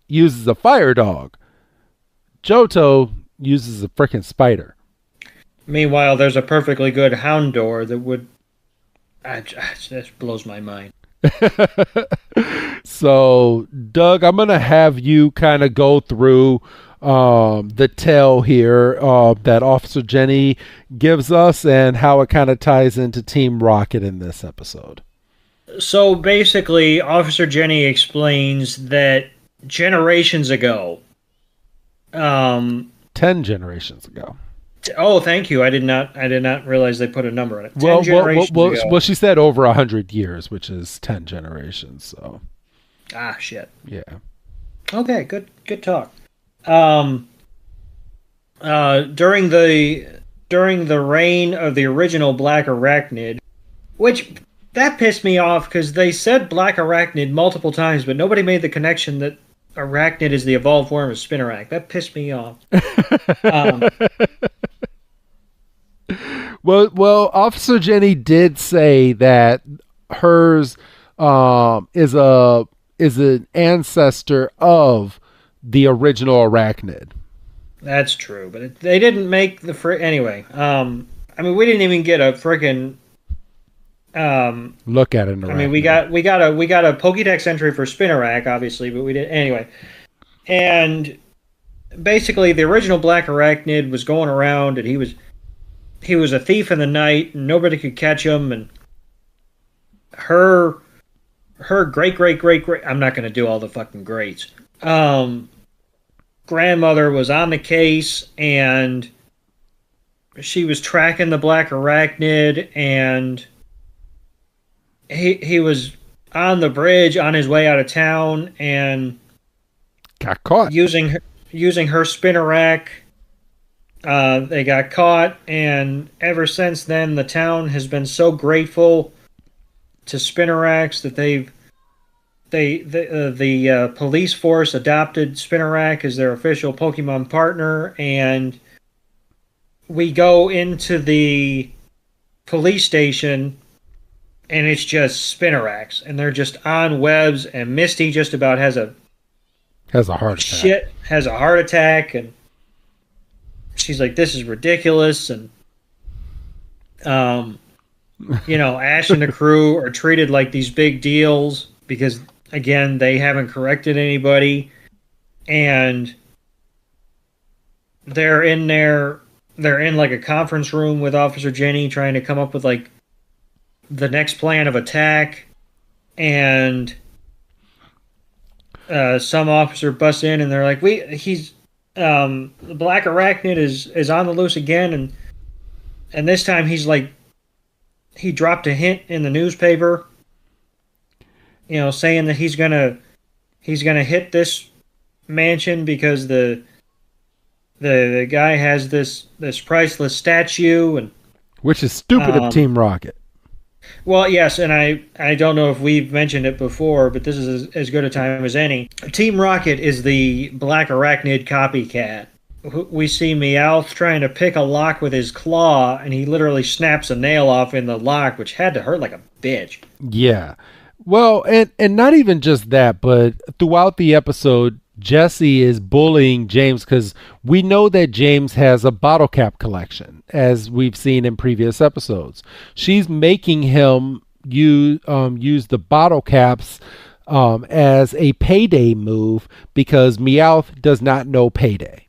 uses a fire dog. Johto uses a frickin' spider. Meanwhile, there's a perfectly good Houndour that would... That blows my mind. So, Doug, I'm going to have you kind of go through the tale here that Officer Jenny gives us and how it kind of ties into Team Rocket in this episode. So, basically, Officer Jenny explains that generations ago... 10 generations ago. Oh, thank you. I did not realize they put a number on it. 10 generations ago. Well, she said over 100 years, which is 10 generations. So. Ah, shit. Yeah. Okay, good talk. During the reign of the original Black Arachnid, which that pissed me off because they said Black Arachnid multiple times, but nobody made the connection that Arachnid is the evolved form of Spinarak. That pissed me off. Well, Officer Jenny did say that hers is an ancestor of the original Arachnid. That's true, but they didn't make the anyway. I mean, we didn't even get a freaking look at it. I mean, we got a Pokédex entry for Spinarak, obviously, but we did anyway. And basically, the original Black Arachnid was going around, and he was a thief in the night, and nobody could catch him. And her great I'm not going to do all the fucking greats. Grandmother was on the case, and she was tracking the black arachnid, and he was on the bridge on his way out of town and got caught using her Spinarak. They got caught, and ever since then, the town has been so grateful to Spinaraks that the police force adopted Spinarak as their official Pokemon partner, and we go into the police station, and it's just Spinaraks, and they're just on webs, and Misty just about has a heart attack. Has a heart attack, and she's like, "This is ridiculous," and Ash and the crew are treated like these big deals because, again, they haven't corrected anybody, and they're in like a conference room with Officer Jenny trying to come up with like the next plan of attack, and some officer busts in and they're like, the black arachnid is on the loose again, and this time he's like, he dropped a hint in the newspaper, saying that he's gonna hit this mansion because the guy has this priceless statue, and which is stupid of Team Rocket. Well, yes, and I don't know if we've mentioned it before, but this is as good a time as any. Team Rocket is the black arachnid copycat. We see Meowth trying to pick a lock with his claw, and he literally snaps a nail off in the lock, which had to hurt like a bitch. Yeah. Well, and not even just that, but throughout the episode, Jessie is bullying James because we know that James has a bottle cap collection, as we've seen in previous episodes. She's making him use the bottle caps as a payday move because Meowth does not know payday.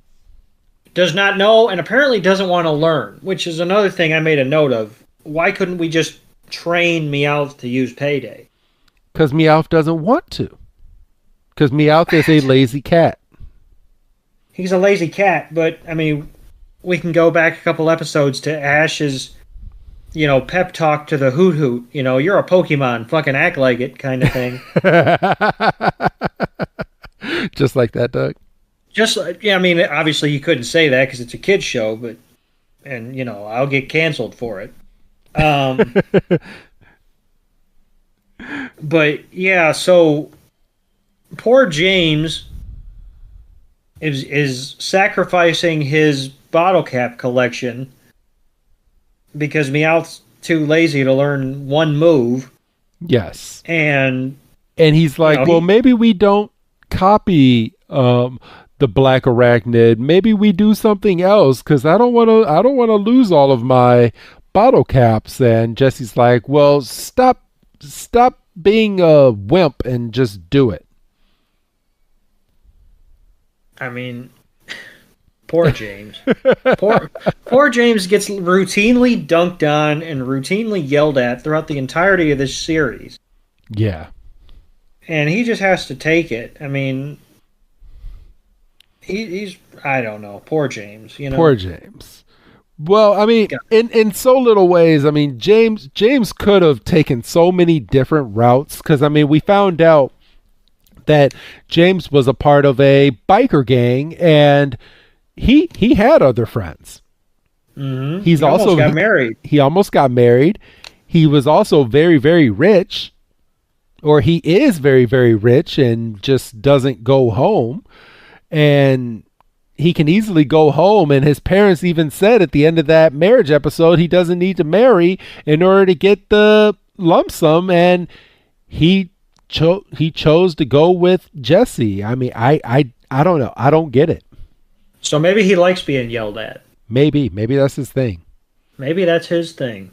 Does not know, and apparently doesn't want to learn, which is another thing I made a note of. Why couldn't we just train Meowth to use payday? Because Meowth doesn't want to. Because Meowth is a lazy cat. He's a lazy cat, but, I mean, we can go back a couple episodes to Ash's, pep talk to the Hoot Hoot. You're a Pokemon, fucking act like it kind of thing. Just like that, Doug? Obviously you couldn't say that because it's a kid's show, and I'll get canceled for it. But, yeah, so poor James is sacrificing his bottle cap collection because Meowth's too lazy to learn one move. Yes. And he's like, maybe we don't copy the black arachnid. Maybe we do something else because I don't want to lose all of my bottle caps. And Jessie's like, well, stop being a wimp and just do it. I mean, poor James. poor James gets routinely dunked on and routinely yelled at throughout the entirety of this series. Yeah. And he just has to take it. I mean, he's I don't know. Poor James. Poor James. Well, I mean, in so little ways, I mean, James could have taken so many different routes because, I mean, we found out that James was a part of a biker gang and he had other friends. Mm-hmm. He almost got married. He almost got married. He was also very, very rich, or he is very, very rich and just doesn't go home. And he can easily go home, and his parents even said at the end of that marriage episode he doesn't need to marry in order to get the lump sum, and he chose to go with Jessie. I mean, I don't know. I don't get it. So maybe he likes being yelled at. Maybe that's his thing. Maybe that's his thing.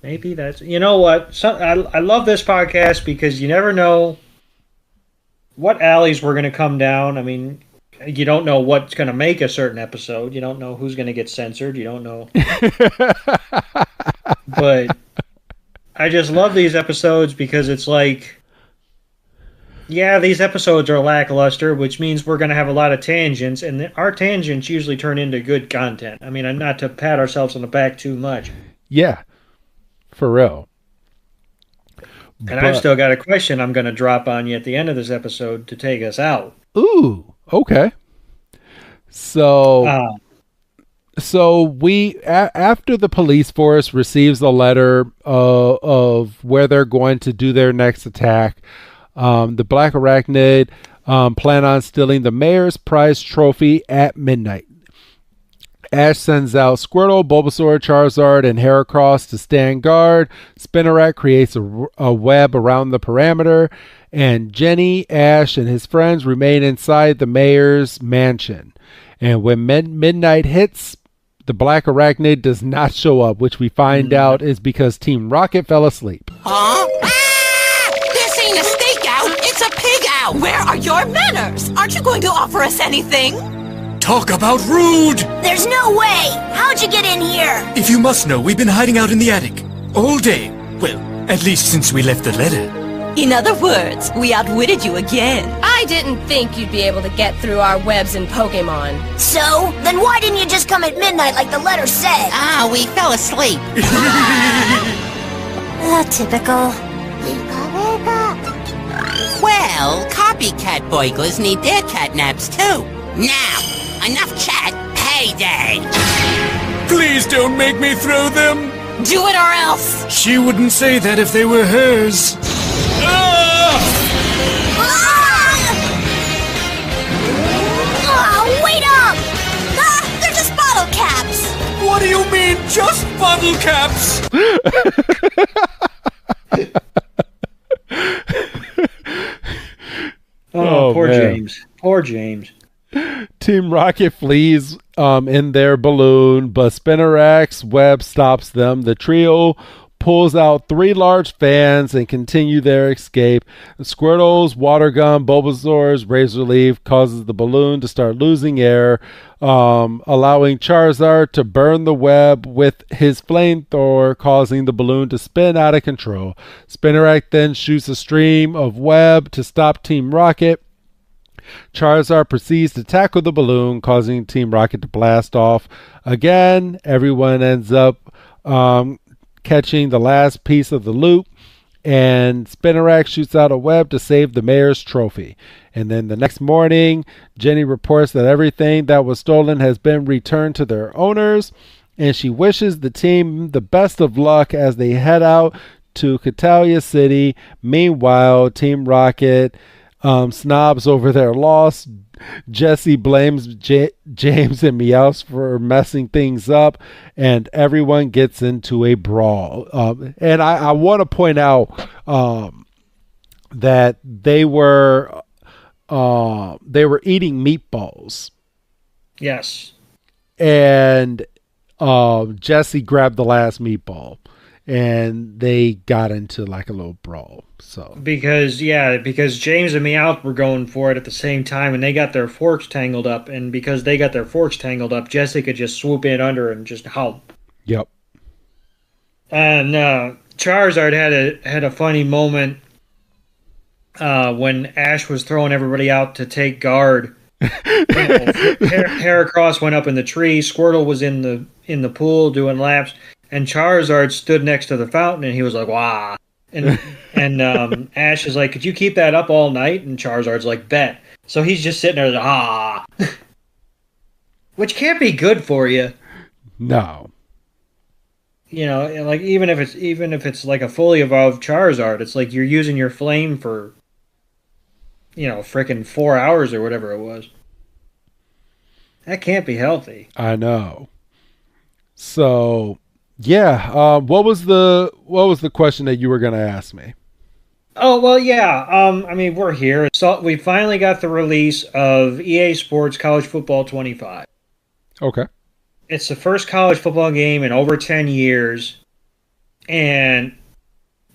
Maybe that's... You know what? I love this podcast because you never know what alleys we're going to come down. I mean, you don't know what's going to make a certain episode. You don't know who's going to get censored. You don't know. But I just love these episodes because it's like Yeah, these episodes are lackluster, which means we're going to have a lot of tangents, and our tangents usually turn into good content. I mean, not to pat ourselves on the back too much. Yeah, for real. And I've still got a question I'm going to drop on you at the end of this episode to take us out. Ooh, okay. So after the police force receives a letter of where they're going to do their next attack, the Black Arachnid plan on stealing the mayor's prize trophy at midnight. Ash sends out Squirtle, Bulbasaur, Charizard, and Heracross to stand guard. Spinarak creates a web around the perimeter, and Jenny, Ash, and his friends remain inside the mayor's mansion. And when midnight hits, the Black Arachnid does not show up, which we find out is because Team Rocket fell asleep. Huh? Ah! This ain't a stakeout, it's a pig out! Where are your manners? Aren't you going to offer us anything? Talk about rude! There's no way! How'd you get in here? If you must know, we've been hiding out in the attic. All day. Well, at least since we left the letter. In other words, we outwitted you again. I didn't think you'd be able to get through our webs in Pokemon. So? Then why didn't you just come at midnight like the letter said? Ah, we fell asleep. Typical. Well, copycat burglars need their catnaps too. Now, enough chat, payday! Please don't make me throw them! Do it or else! She wouldn't say that if they were hers. Oh, wait up! They're just bottle caps! What do you mean, just bottle caps? Poor man. James. Poor James. Team Rocket flees in their balloon, but Spinarak's web stops them. The trio pulls out 3 large fans and continue their escape. Squirtle's water gun, Bulbasaur's razor leaf causes the balloon to start losing air, allowing Charizard to burn the web with his flamethrower, causing the balloon to spin out of control. Spinarak then shoots a stream of web to stop Team Rocket. Charizard proceeds to tackle the balloon, causing Team Rocket to blast off. Again, everyone ends up catching the last piece of the loop, and Spinarak shoots out a web to save the mayor's trophy. And then the next morning, Jenny reports that everything that was stolen has been returned to their owners, and she wishes the team the best of luck as they head out to Catalia City. Meanwhile, Team Rocket snobs over their loss. Jesse blames James and Meowth for messing things up, and everyone gets into a brawl. And I want to point out that they were eating meatballs. Yes. And Jesse grabbed the last meatball, and they got into like a little brawl. So because James and Meowth were going for it at the same time, and they got their forks tangled up, and because they got their forks tangled up, Jesse could just swoop in under and just help. Yep. And Charizard had a funny moment when Ash was throwing everybody out to take guard. Heracross went up in the tree. Squirtle was in the pool doing laps, and Charizard stood next to the fountain, and he was like, "Wah!" And Ash is like, "Could you keep that up all night?" And Charizard's like, "Bet." So he's just sitting there, like, which can't be good for you. No. You know, like even if it's like a fully evolved Charizard, it's like you're using your flame for, frickin' 4 hours or whatever it was. That can't be healthy. I know. So, yeah. What was the question that you were going to ask me? Oh, well, yeah. We're here. So we finally got the release of EA Sports College Football 25. Okay. It's the first college football game in over 10 years, and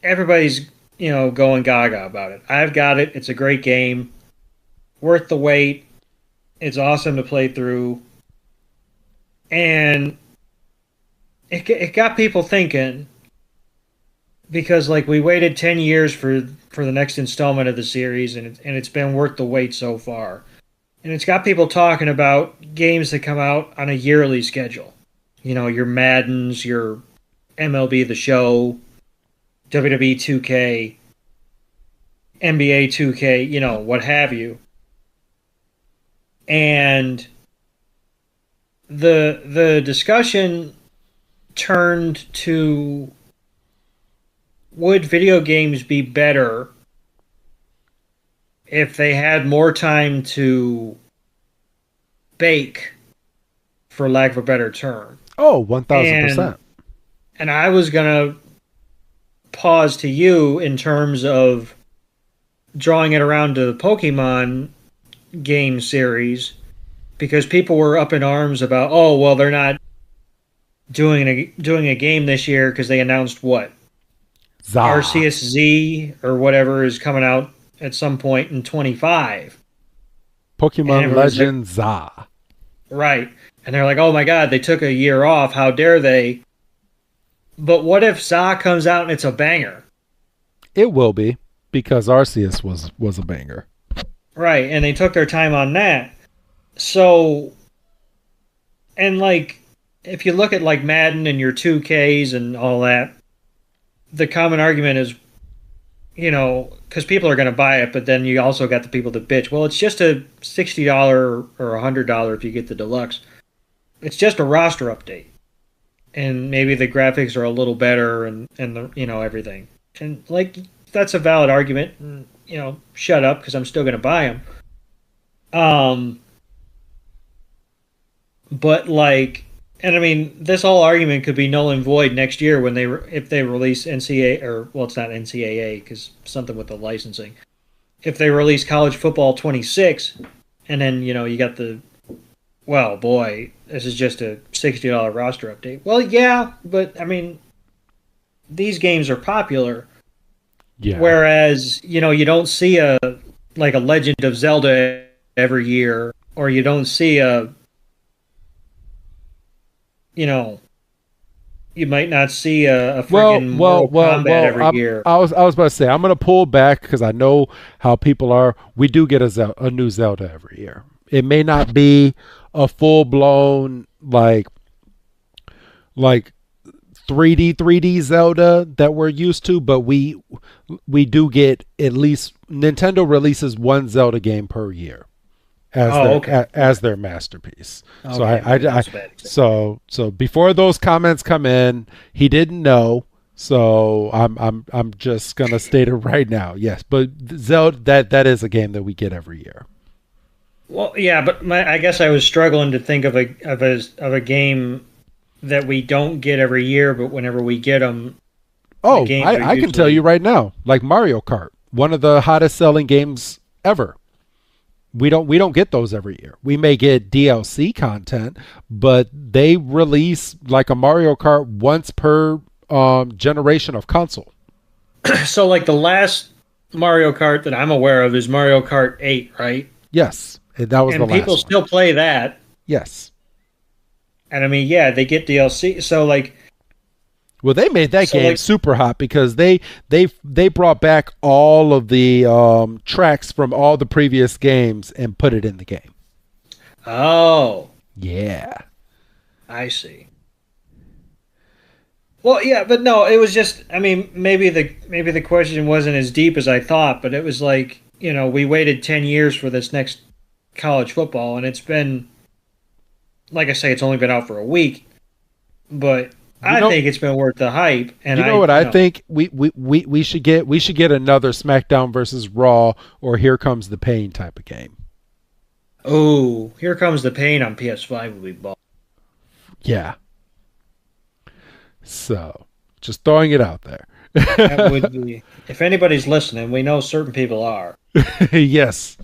everybody's, going gaga about it. I've got it. It's a great game. Worth the wait. It's awesome to play through. And it got people thinking, because like we waited 10 years for the next installment of the series, and it's been worth the wait so far. And it's got people talking about games that come out on a yearly schedule. You know, your Maddens, your MLB The Show, WWE 2K, NBA 2K, you know, what have you. And the discussion turned to, would video games be better if they had more time to bake, for lack of a better term? Oh, 1,000%. And I was going to pause to you in terms of drawing it around to the Pokemon game series, because people were up in arms about, oh, well, they're not doing a game this year because they announced what? Arceus Z or whatever is coming out at some point in 25. Pokemon Legends ZA. Right. And they're like, oh my god, they took a year off. How dare they? But what if ZA comes out and it's a banger? It will be, because Arceus was a banger. Right, and they took their time on that. So, and like, if you look at like Madden and your 2Ks and all that, the common argument is, you know, because people are going to buy it, but then you also got the people that bitch. Well, it's just a $60 or $100 if you get the deluxe. It's just a roster update, and maybe the graphics are a little better, and the, you know, everything. And like, that's a valid argument. And, you know, shut up, because I'm still going to buy them. But like, and I mean, this whole argument could be null and void next year when if they release NCAA, or well, it's not NCAA because something with the licensing. If they release College Football 26, and then, you know, you got the, well, boy, this is just a $60 roster update. Well, yeah, but I mean, these games are popular. Yeah. Whereas, you know, you don't see a Legend of Zelda every year, or you don't see you know, you might not see a freaking Mortal Kombat every year. I was about to say, I'm going to pull back because I know how people are. We do get a new Zelda every year. It may not be a full-blown, like 3D Zelda that we're used to, but we do get, at least Nintendo releases one Zelda game per year as their masterpiece. Okay. So before those comments come in, he didn't know. So I'm just gonna state it right now. Yes, but Zelda, that is a game that we get every year. Well, yeah, but I guess I was struggling to think of a game that we don't get every year, but whenever we get them, I can tell you right now, like Mario Kart, one of the hottest selling games ever. We don't get those every year. We may get DLC content, but they release like a Mario Kart once per generation of console. So like the last Mario Kart that I'm aware of is Mario Kart 8, right? Yes, that was the last one. And people still play that. Yes. And I mean, yeah, they get DLC. So like, well, they made that game super hot because they brought back all of the tracks from all the previous games and put it in the game. Oh. Yeah. I see. Well, yeah, but no, it was just, I mean, maybe the question wasn't as deep as I thought, but it was like, you know, we waited 10 years for this next college football, and it's been, like I say, it's only been out for a week, but I think it's been worth the hype. And I think we should get another SmackDown versus Raw or Here Comes the Pain type of game. Oh, Here Comes the Pain on PS5 would be ball. Yeah. So, just throwing it out there. That would be, if anybody's listening, we know certain people are. Yes.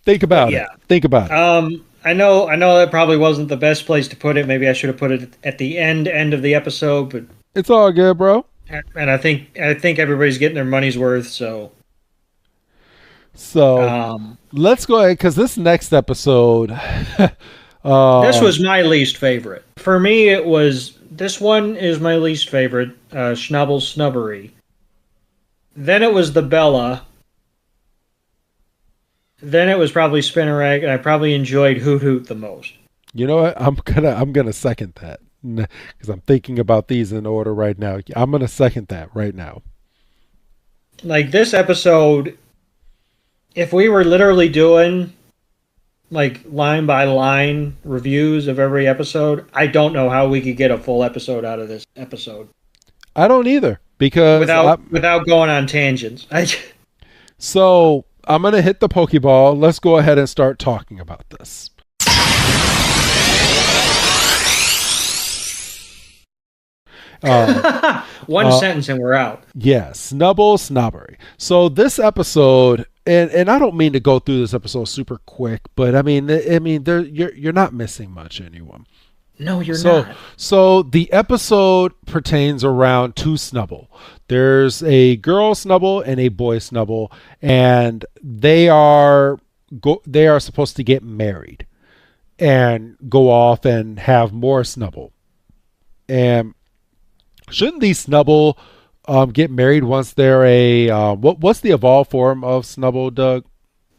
Think about it. Think about it. I know that probably wasn't the best place to put it. Maybe I should have put it at the end of the episode, but it's all good, bro. And I think everybody's getting their money's worth, so let's go ahead, because this next episode this was my least favorite. For me, it was This one is my least favorite, Snubbull Snubbery. Then it was the Bella. Then it was probably Spinarak, and I probably enjoyed Hoot Hoot the most. You know what? I'm gonna second that because I'm thinking about these in order right now. I'm gonna second that right now. Like this episode, if we were literally doing like line by line reviews of every episode, I don't know how we could get a full episode out of this episode. I don't either because without going on tangents. So I'm gonna hit the Pokeball. Let's go ahead and start talking about this. One sentence and we're out. Yeah, Snubbull Snobbery. So this episode, and I don't mean to go through this episode super quick, but I mean, you're not missing much, anyone. No, you're not. So the episode pertains around two Snubbull. There's a girl Snubbull and a boy Snubbull, and they are supposed to get married and go off and have more Snubbull. And shouldn't these Snubbull get married once they're a what's the evolved form of Snubbull, Doug?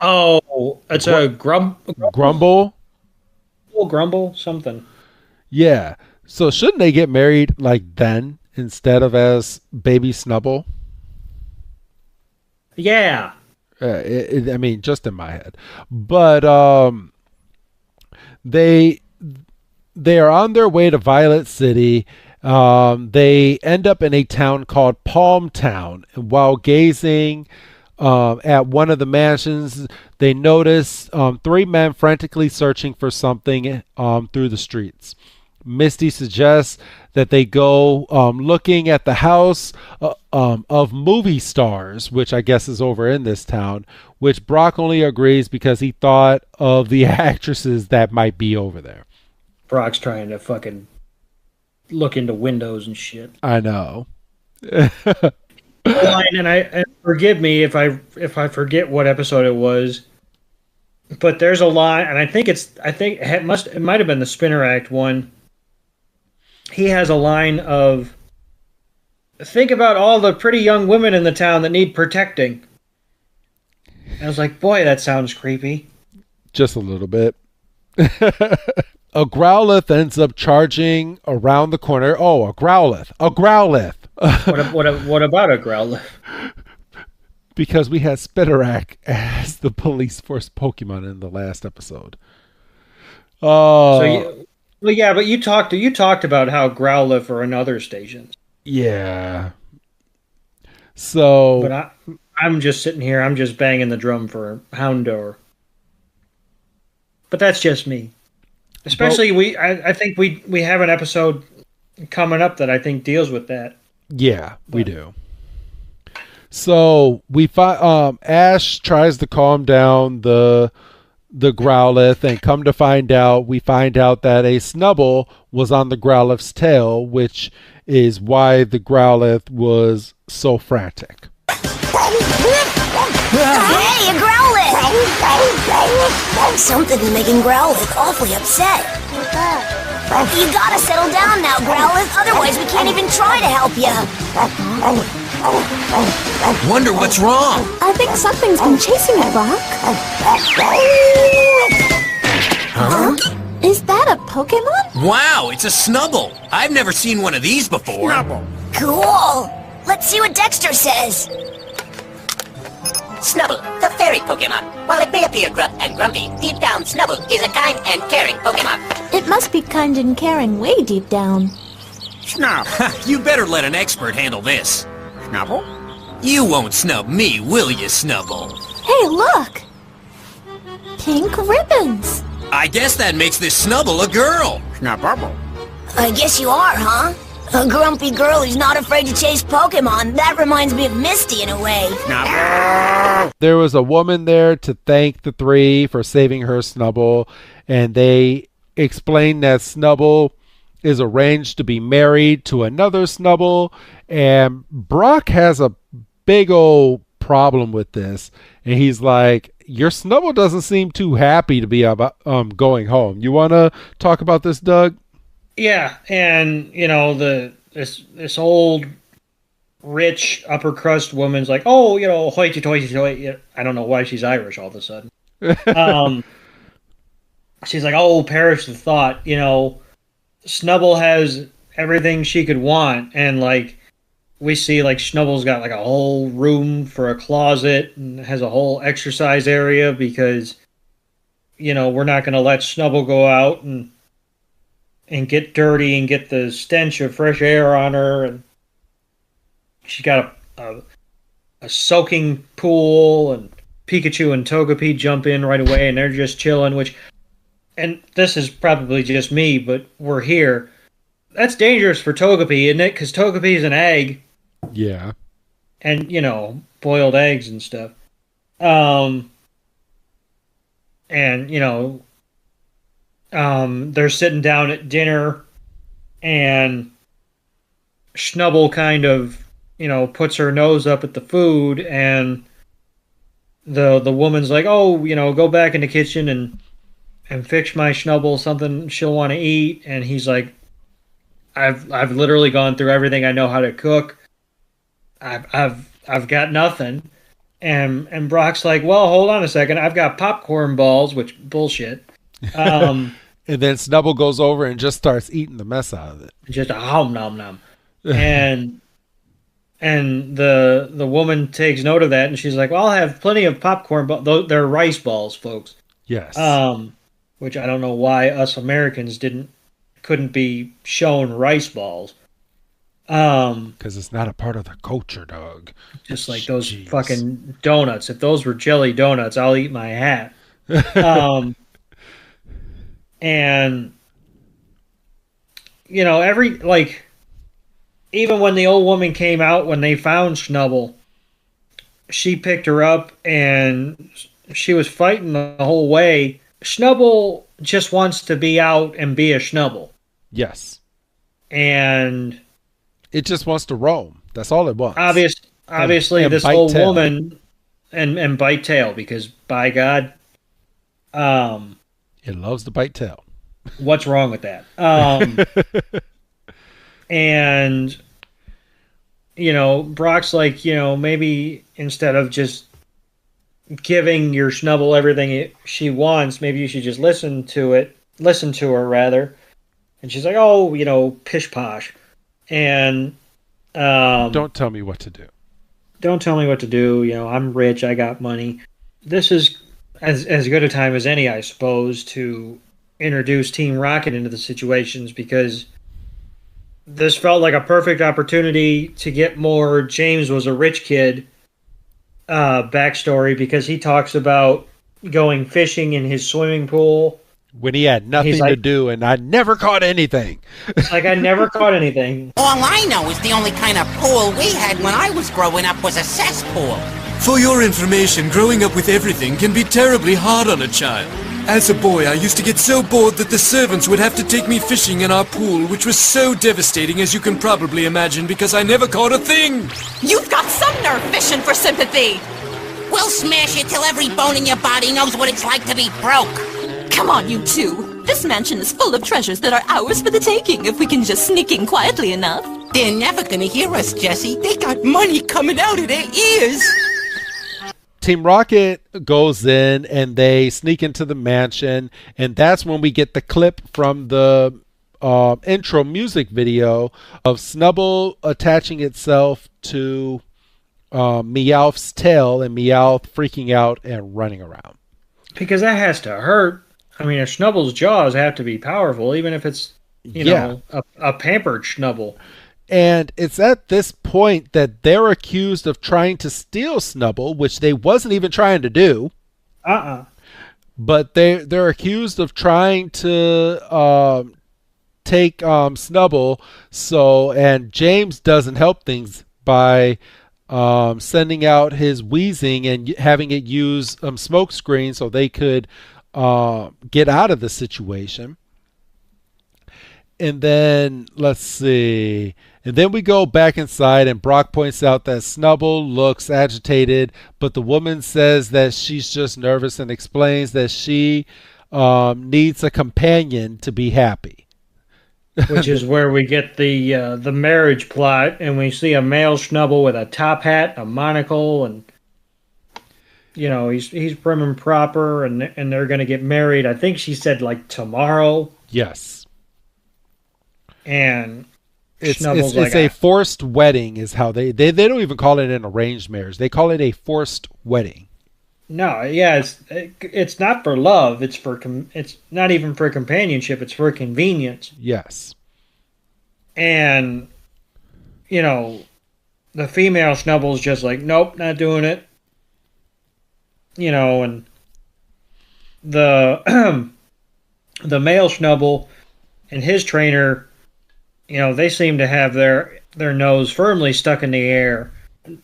Oh, it's a Grumble. Grumble, something. Yeah. So shouldn't they get married like then instead of as baby Snubbull? Yeah. I mean, just in my head. But they are on their way to Violet City. They end up in a town called Palm Town. And while gazing at one of the mansions, they notice three men frantically searching for something through the streets. Misty suggests that they go looking at the house of movie stars, which I guess is over in this town, which Brock only agrees because he thought of the actresses that might be over there. Brock's trying to fucking look into windows and shit. I know. and forgive me if I forget what episode it was, but there's a line, and I think it might have been the Spinarak one. He has a line of, think about all the pretty young women in the town that need protecting. I was like, boy, that sounds creepy. Just a little bit. A Growlithe ends up charging around the corner. Oh, a Growlithe. A Growlithe. What about a Growlithe? Because we had Spinarak as the police force Pokemon in the last episode. Well, yeah, but you talked about how Growlithe are in other stations. Yeah. So, but I'm just sitting here. I'm just banging the drum for Houndour. But that's just me. Especially I think we have an episode coming up that I think deals with that. Yeah, we do. So we find Ash tries to calm down the Growlithe, and come to find out, we find out that a Snubbull was on the Growlithe's tail, which is why the Growlithe was so frantic. Hey, a Growlithe! Something's making Growlithe awfully upset. What's that? You gotta settle down now, Growlithe, otherwise we can't even try to help you. Wonder what's wrong. I think something's been chasing it, Brock. Huh? Is that a Pokemon? Wow, it's a Snubbull. I've never seen one of these before. Snubbull. Cool. Let's see what Dexter says. Snubbull, the fairy Pokemon. While it may appear gruff and grumpy, deep down Snubbull is a kind and caring Pokemon. It must be kind and caring way deep down. Snubbull. You better let an expert handle this. Snubbull? You won't snub me, will you, Snubbull? Hey, look! Pink ribbons! I guess that makes this Snubbull a girl. Snubbull. I guess you are, huh? A grumpy girl who's not afraid to chase Pokemon. That reminds me of Misty in a way. Snubbull. There was a woman there to thank the three for saving her Snubbull, and they explained that Snubbull is arranged to be married to another Snubbull, and Brock has a big old problem with this, and he's like, your Snubbull doesn't seem too happy to be about going home. You want to talk about this, Doug? Yeah, and this old rich upper crust woman's like, oh, hoity-toity. I don't know why she's Irish all of a sudden. She's like, oh, perish the thought. Snubbull has everything she could want, and like we see, like Snubbull's got like a whole room for a closet and has a whole exercise area because we're not going to let Snubbull go out and get dirty and get the stench of fresh air on her. And she's got a soaking pool, and Pikachu and Togepi jump in right away, and they're just chilling, and this is probably just me, but we're here. That's dangerous for Togepi, isn't it? Because Togepi is an egg. Yeah. And, boiled eggs and stuff. They're sitting down at dinner, and Snubbull kind of, puts her nose up at the food, and the woman's like, oh, go back in the kitchen and fix my Snubbull something she'll want to eat. And he's like, I've literally gone through everything I know how to cook. I've got nothing. And Brock's like, well, hold on a second. I've got popcorn balls, which bullshit. And then Snubbull goes over and just starts eating the mess out of it. Just a hum nom nom. And the woman takes note of that, and she's like, well, I'll have plenty of popcorn, but they're rice balls, folks. Yes. Which I don't know why us Americans couldn't be shown rice balls. Because it's not a part of the culture, dog. Just like those fucking donuts. If those were jelly donuts, I'll eat my hat. And even when the old woman came out, when they found Snubbull, she picked her up and she was fighting the whole way. Snubbull just wants to be out and be a Snubbull. Yes. And it just wants to roam. That's all it wants. Obviously, and this old woman and bite tail, because by God, it loves to bite tail. What's wrong with that? And Brock's like, maybe instead of just giving your Snubbull everything she wants, maybe you should just listen to her rather. And she's like, oh, pish posh. And don't tell me what to do. Don't tell me what to do. I'm rich. I got money. This is as good a time as any, I suppose, to introduce Team Rocket into the situations, because this felt like a perfect opportunity to get more James was a rich kid backstory, because he talks about going fishing in his swimming pool when he had nothing to do, and I never caught anything. It's like, I never caught anything. All I know is the only kind of pool we had when I was growing up was a cesspool. For your information, growing up with everything can be terribly hard on a child. As a boy, I used to get so bored that the servants would have to take me fishing in our pool, which was so devastating, as you can probably imagine, because I never caught a thing. You've got some nerve fishing for sympathy. We'll smash you till every bone in your body knows what it's like to be broke. Come on, you two. This mansion is full of treasures that are ours for the taking if we can just sneak in quietly enough. They're never gonna hear us, Jessie. They got money coming out of their ears. Team Rocket goes in and they sneak into the mansion, and that's when we get the clip from the intro music video of Snubbull attaching itself to Meowth's tail and Meowth freaking out and running around. Because that has to hurt. I mean, a Snubbull's jaws have to be powerful, even if it's, you know, a pampered Snubbull. And it's at this point that they're accused of trying to steal Snubbull, which they wasn't even trying to do. But they're accused of trying to take Snubbull. And James doesn't help things by sending out his wheezing and having it use smoke screen so they could get out of the situation. And then, let's see. And then we go back inside, and Brock points out that Snubbull looks agitated, but the woman says that she's just nervous and explains that she needs a companion to be happy. which is where we get the marriage plot, and we see a male Snubbull with a top hat, a monocle, and he's prim and proper, and they're going to get married. I think she said like tomorrow. Yes. And it's a forced wedding is how they don't even call it an arranged marriage. They call it a forced wedding. No, yeah, it's not for love. It's not even for companionship. It's for convenience. Yes. And the female Snubble's just like, nope, not doing it. And the the male Snubbull and his trainer, they seem to have their nose firmly stuck in the air.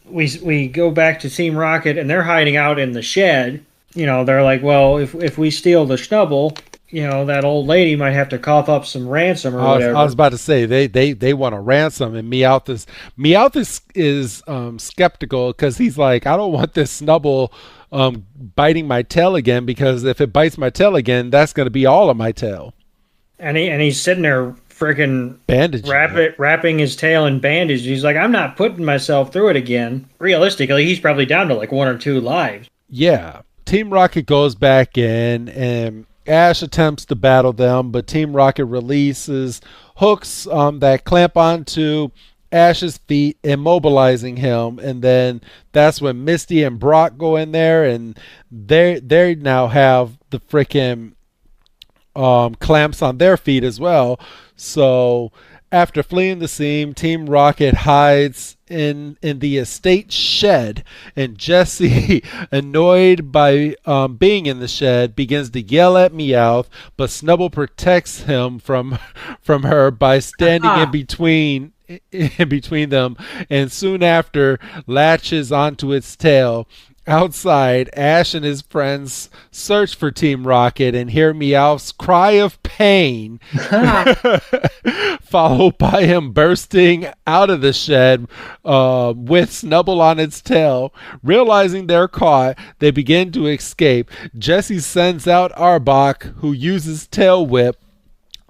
We go back to Team Rocket, and they're hiding out in the shed. They're like, well, if we steal the Snubbull, that old lady might have to cough up some ransom or whatever. I was about to say they want a ransom, and Meowth is skeptical because he's like, I don't want this Snubbull biting my tail again, because if it bites my tail again, that's going to be all of my tail. And he's sitting there freaking wrapping his tail in bandage. He's like, I'm not putting myself through it again. Realistically, he's probably down to like 1 or 2 lives. Yeah. Team Rocket goes back in, and Ash attempts to battle them, but Team Rocket releases hooks that clamp onto Ash's feet, immobilizing him, and then that's when Misty and Brock go in there, and they now have the freaking clamps on their feet as well. So after fleeing the scene, Team Rocket hides in the estate shed, and Jessie, annoyed by being in the shed, begins to yell at Meowth, but Snubbull protects him from her by standing in between them, and soon after latches onto its tail. Outside, Ash and his friends search for Team Rocket and hear Meowth's cry of pain, followed by him bursting out of the shed with Snubbull on its tail. Realizing they're caught, they begin to escape. Jessie sends out Arbok, who uses Tail Whip,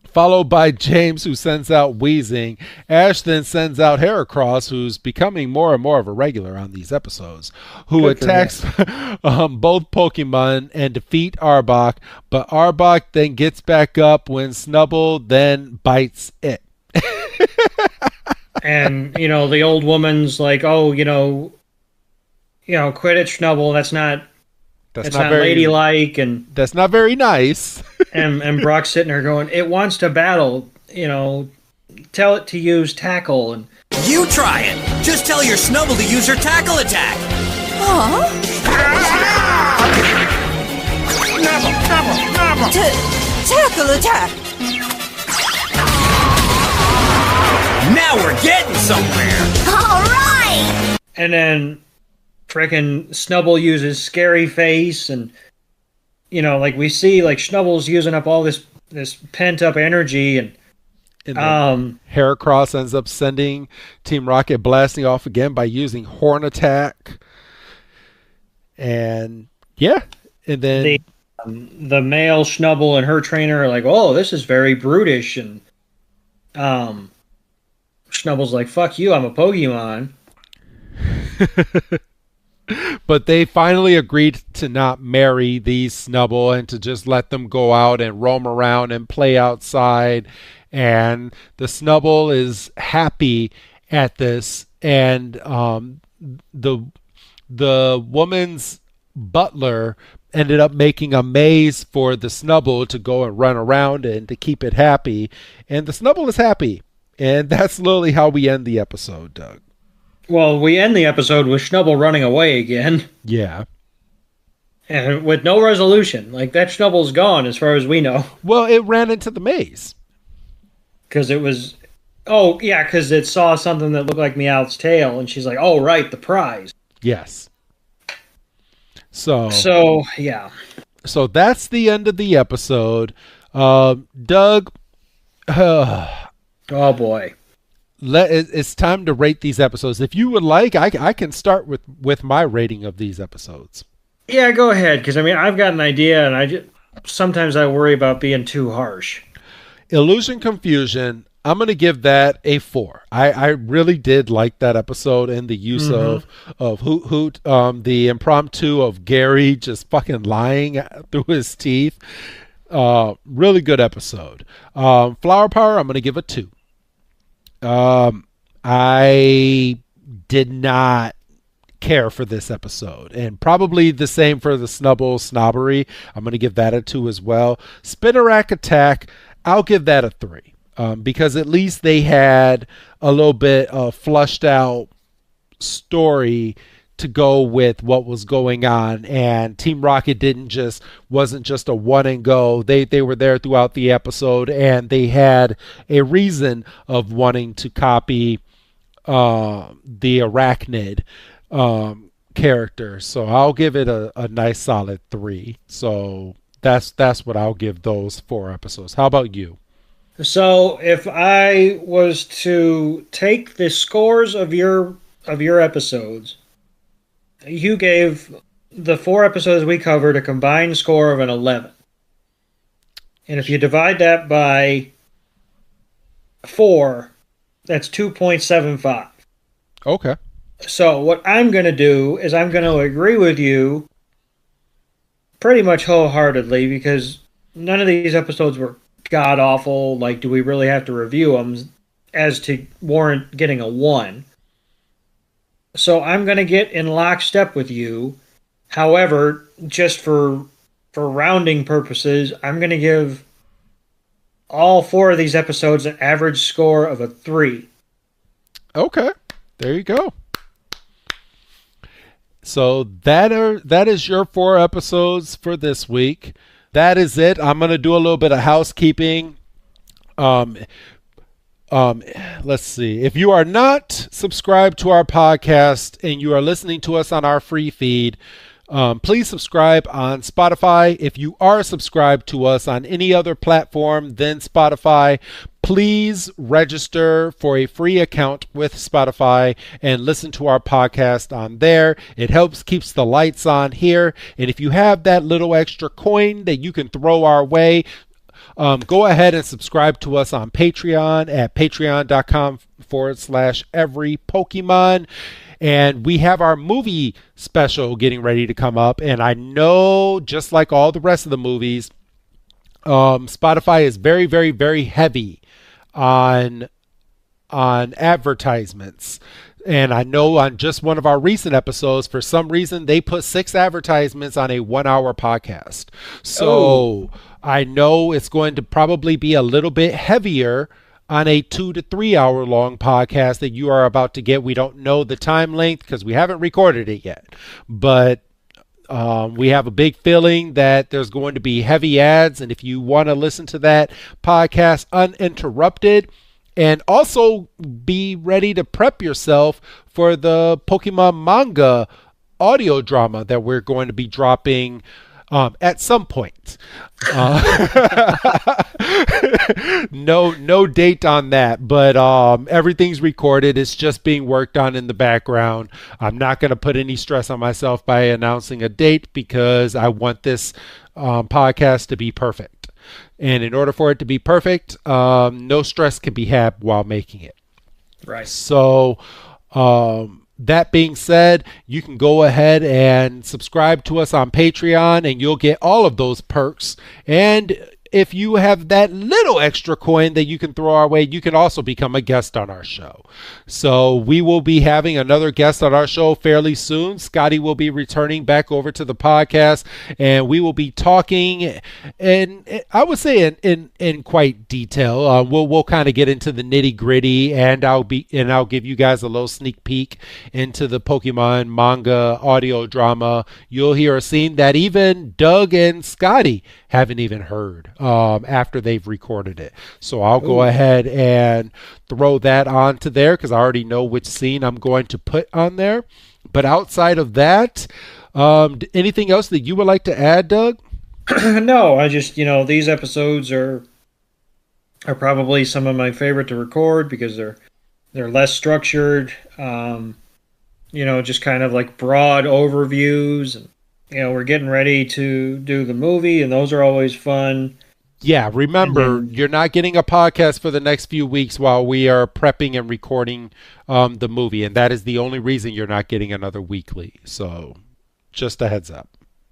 followed by James, who sends out Wheezing. Ash then sends out Heracross, who's becoming more and more of a regular on these episodes, who attacks both Pokemon and defeat Arbok, but Arbok then gets back up when Snubbull then bites it. And, the old woman's like, oh, quit it, Snubbull, that's not very ladylike, and that's not very nice. and Brock's sitting there going, it wants to battle, tell it to use tackle. And you try it. Just tell your Snubbull to use her tackle attack. Tackle attack. Now we're getting somewhere. All right. And then frickin' Snubbull uses Scary Face, and we see like Snubble's using up all this pent up energy, and Heracross ends up sending Team Rocket blasting off again by using Horn Attack. And yeah, and then the male Snubbull and her trainer are like, oh, this is very brutish, and Snubble's like, fuck you, I'm a Pokemon. But they finally agreed to not marry these Snubbull and to just let them go out and roam around and play outside. And the Snubbull is happy at this. And the woman's butler ended up making a maze for the Snubbull to go and run around and to keep it happy. And the Snubbull is happy. And that's literally how we end the episode, Doug. Well, we end the episode with Snubbull running away again. Yeah. And with no resolution. Like, that Snubbull's gone as far as we know. Well, it ran into the maze. Because it was... Oh, yeah, because it saw something that looked like Meowth's tail, and she's like, oh, right, the prize. Yes. So, yeah. So that's the end of the episode. Doug... oh, boy. It's time to rate these episodes. If you would like, I can start with my rating of these episodes. Yeah, go ahead, because I've got an idea, and sometimes I worry about being too harsh. Illusion Confusion, I'm going to give that a 4. I really did like that episode and the use of Hoot Hoot, the impromptu of Gary just fucking lying through his teeth. Really good episode. Flower Power, I'm going to give a 2. I did not care for this episode, and probably the same for the Snubbull Snobbery. I'm going to give that a 2 as well. Spinarak Attack, I'll give that a 3. Because at least they had a little bit of flushed out story to go with what was going on, and Team Rocket wasn't just a one and go. They were there throughout the episode, and they had a reason of wanting to copy the Arachnid character. So I'll give it a nice solid 3. So that's what I'll give those 4 episodes. How about you? So if I was to take the scores of your episodes, you gave the 4 episodes we covered a combined score of an 11. And if you divide that by 4, that's 2.75. Okay. So what I'm going to do is I'm going to agree with you pretty much wholeheartedly, because none of these episodes were god awful. Like, do we really have to review them as to warrant getting a 1? So I'm going to get in lockstep with you. However, just for rounding purposes, I'm going to give all 4 of these episodes an average score of a 3. Okay, there you go. So that is your 4 episodes for this week. That is it. I'm going to do a little bit of housekeeping. Let's see. If you are not subscribed to our podcast and you are listening to us on our free feed, please subscribe on Spotify. If you are subscribed to us on any other platform than Spotify, please register for a free account with Spotify and listen to our podcast on there. It keeps the lights on here. And if you have that little extra coin that you can throw our way, go ahead and subscribe to us on Patreon at patreon.com/everypokemon. And we have our movie special getting ready to come up. And I know, just like all the rest of the movies, Spotify is very, very, very heavy on advertisements. And I know on just one of our recent episodes, for some reason, they put 6 advertisements on a 1-hour podcast. So I know it's going to probably be a little bit heavier on a 2 to 3 hour long podcast that you are about to get. We don't know the time length because we haven't recorded it yet, but we have a big feeling that there's going to be heavy ads. And if you want to listen to that podcast uninterrupted, and also be ready to prep yourself for the Pokemon manga audio drama that we're going to be dropping at some point. No date on that, but everything's recorded. It's just being worked on in the background. I'm not going to put any stress on myself by announcing a date because I want this podcast to be perfect. And in order for it to be perfect, no stress can be had while making it. Right. So, that being said, you can go ahead and subscribe to us on Patreon and you'll get all of those perks. And if you have that little extra coin that you can throw our way, you can also become a guest on our show. So we will be having another guest on our show fairly soon. Scotty will be returning back over to the podcast, and we will be talking, and I would say in quite detail. We'll kind of get into the nitty gritty, and I'll give you guys a little sneak peek into the Pokemon manga audio drama. You'll hear a scene that even Doug and Scotty haven't even heard after they've recorded it. So I'll go ahead and throw that onto there because I already know which scene I'm going to put on there. But outside of that, anything else that you would like to add, Doug? No, I just, these episodes are probably some of my favorite to record because they're less structured, just kind of like broad overviews. And, we're getting ready to do the movie, and those are always fun. Yeah, remember, you're not getting a podcast for the next few weeks while we are prepping and recording the movie, and that is the only reason you're not getting another weekly. So, just a heads up.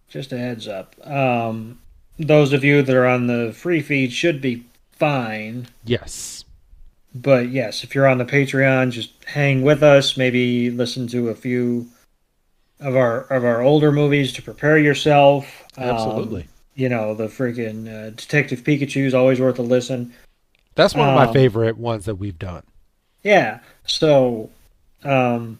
Just a heads up. Those of you that are on the free feed should be fine. Yes. But yes, if you're on the Patreon, just hang with us. Maybe listen to a few of our older movies to prepare yourself. Absolutely. The freaking Detective Pikachu is always worth a listen. That's one of my favorite ones that we've done. Yeah. So, I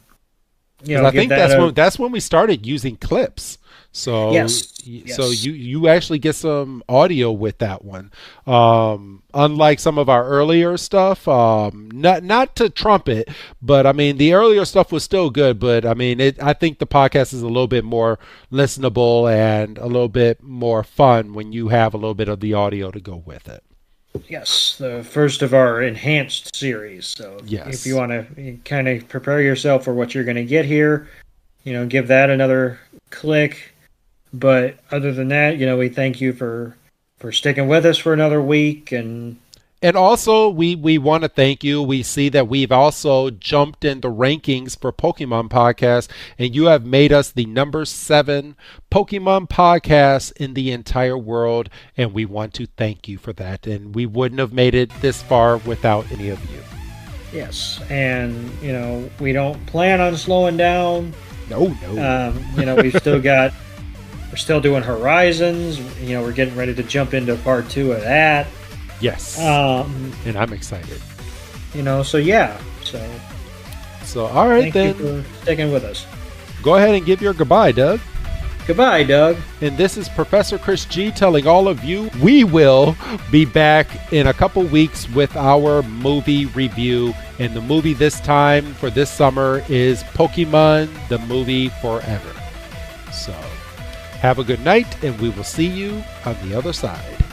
think that's when we started using clips. So yes. So you actually get some audio with that one. Unlike some of our earlier stuff, not to trump it, but I mean the earlier stuff was still good. But I mean, I think the podcast is a little bit more listenable and a little bit more fun when you have a little bit of the audio to go with it. Yes, the first of our enhanced series. So if you want to kind of prepare yourself for what you're going to get here, give that another click. But other than that, we thank you for sticking with us for another week. And also, we want to thank you. We see that we've also jumped in the rankings for Pokemon podcasts, and you have made us the number 7 Pokemon podcast in the entire world, and we want to thank you for that. And we wouldn't have made it this far without any of you. Yes, and, we don't plan on slowing down. No. We've still got... We're still doing Horizons. We're getting ready to jump into part 2 of that. Yes. And I'm excited. So yeah. So all right, thank you for sticking with us. Go ahead and give your goodbye, Doug. Goodbye, Doug. And this is Professor Chris G telling all of you we will be back in a couple weeks with our movie review. And the movie this time for this summer is Pokemon, the movie Forever. So have a good night, and we will see you on the other side.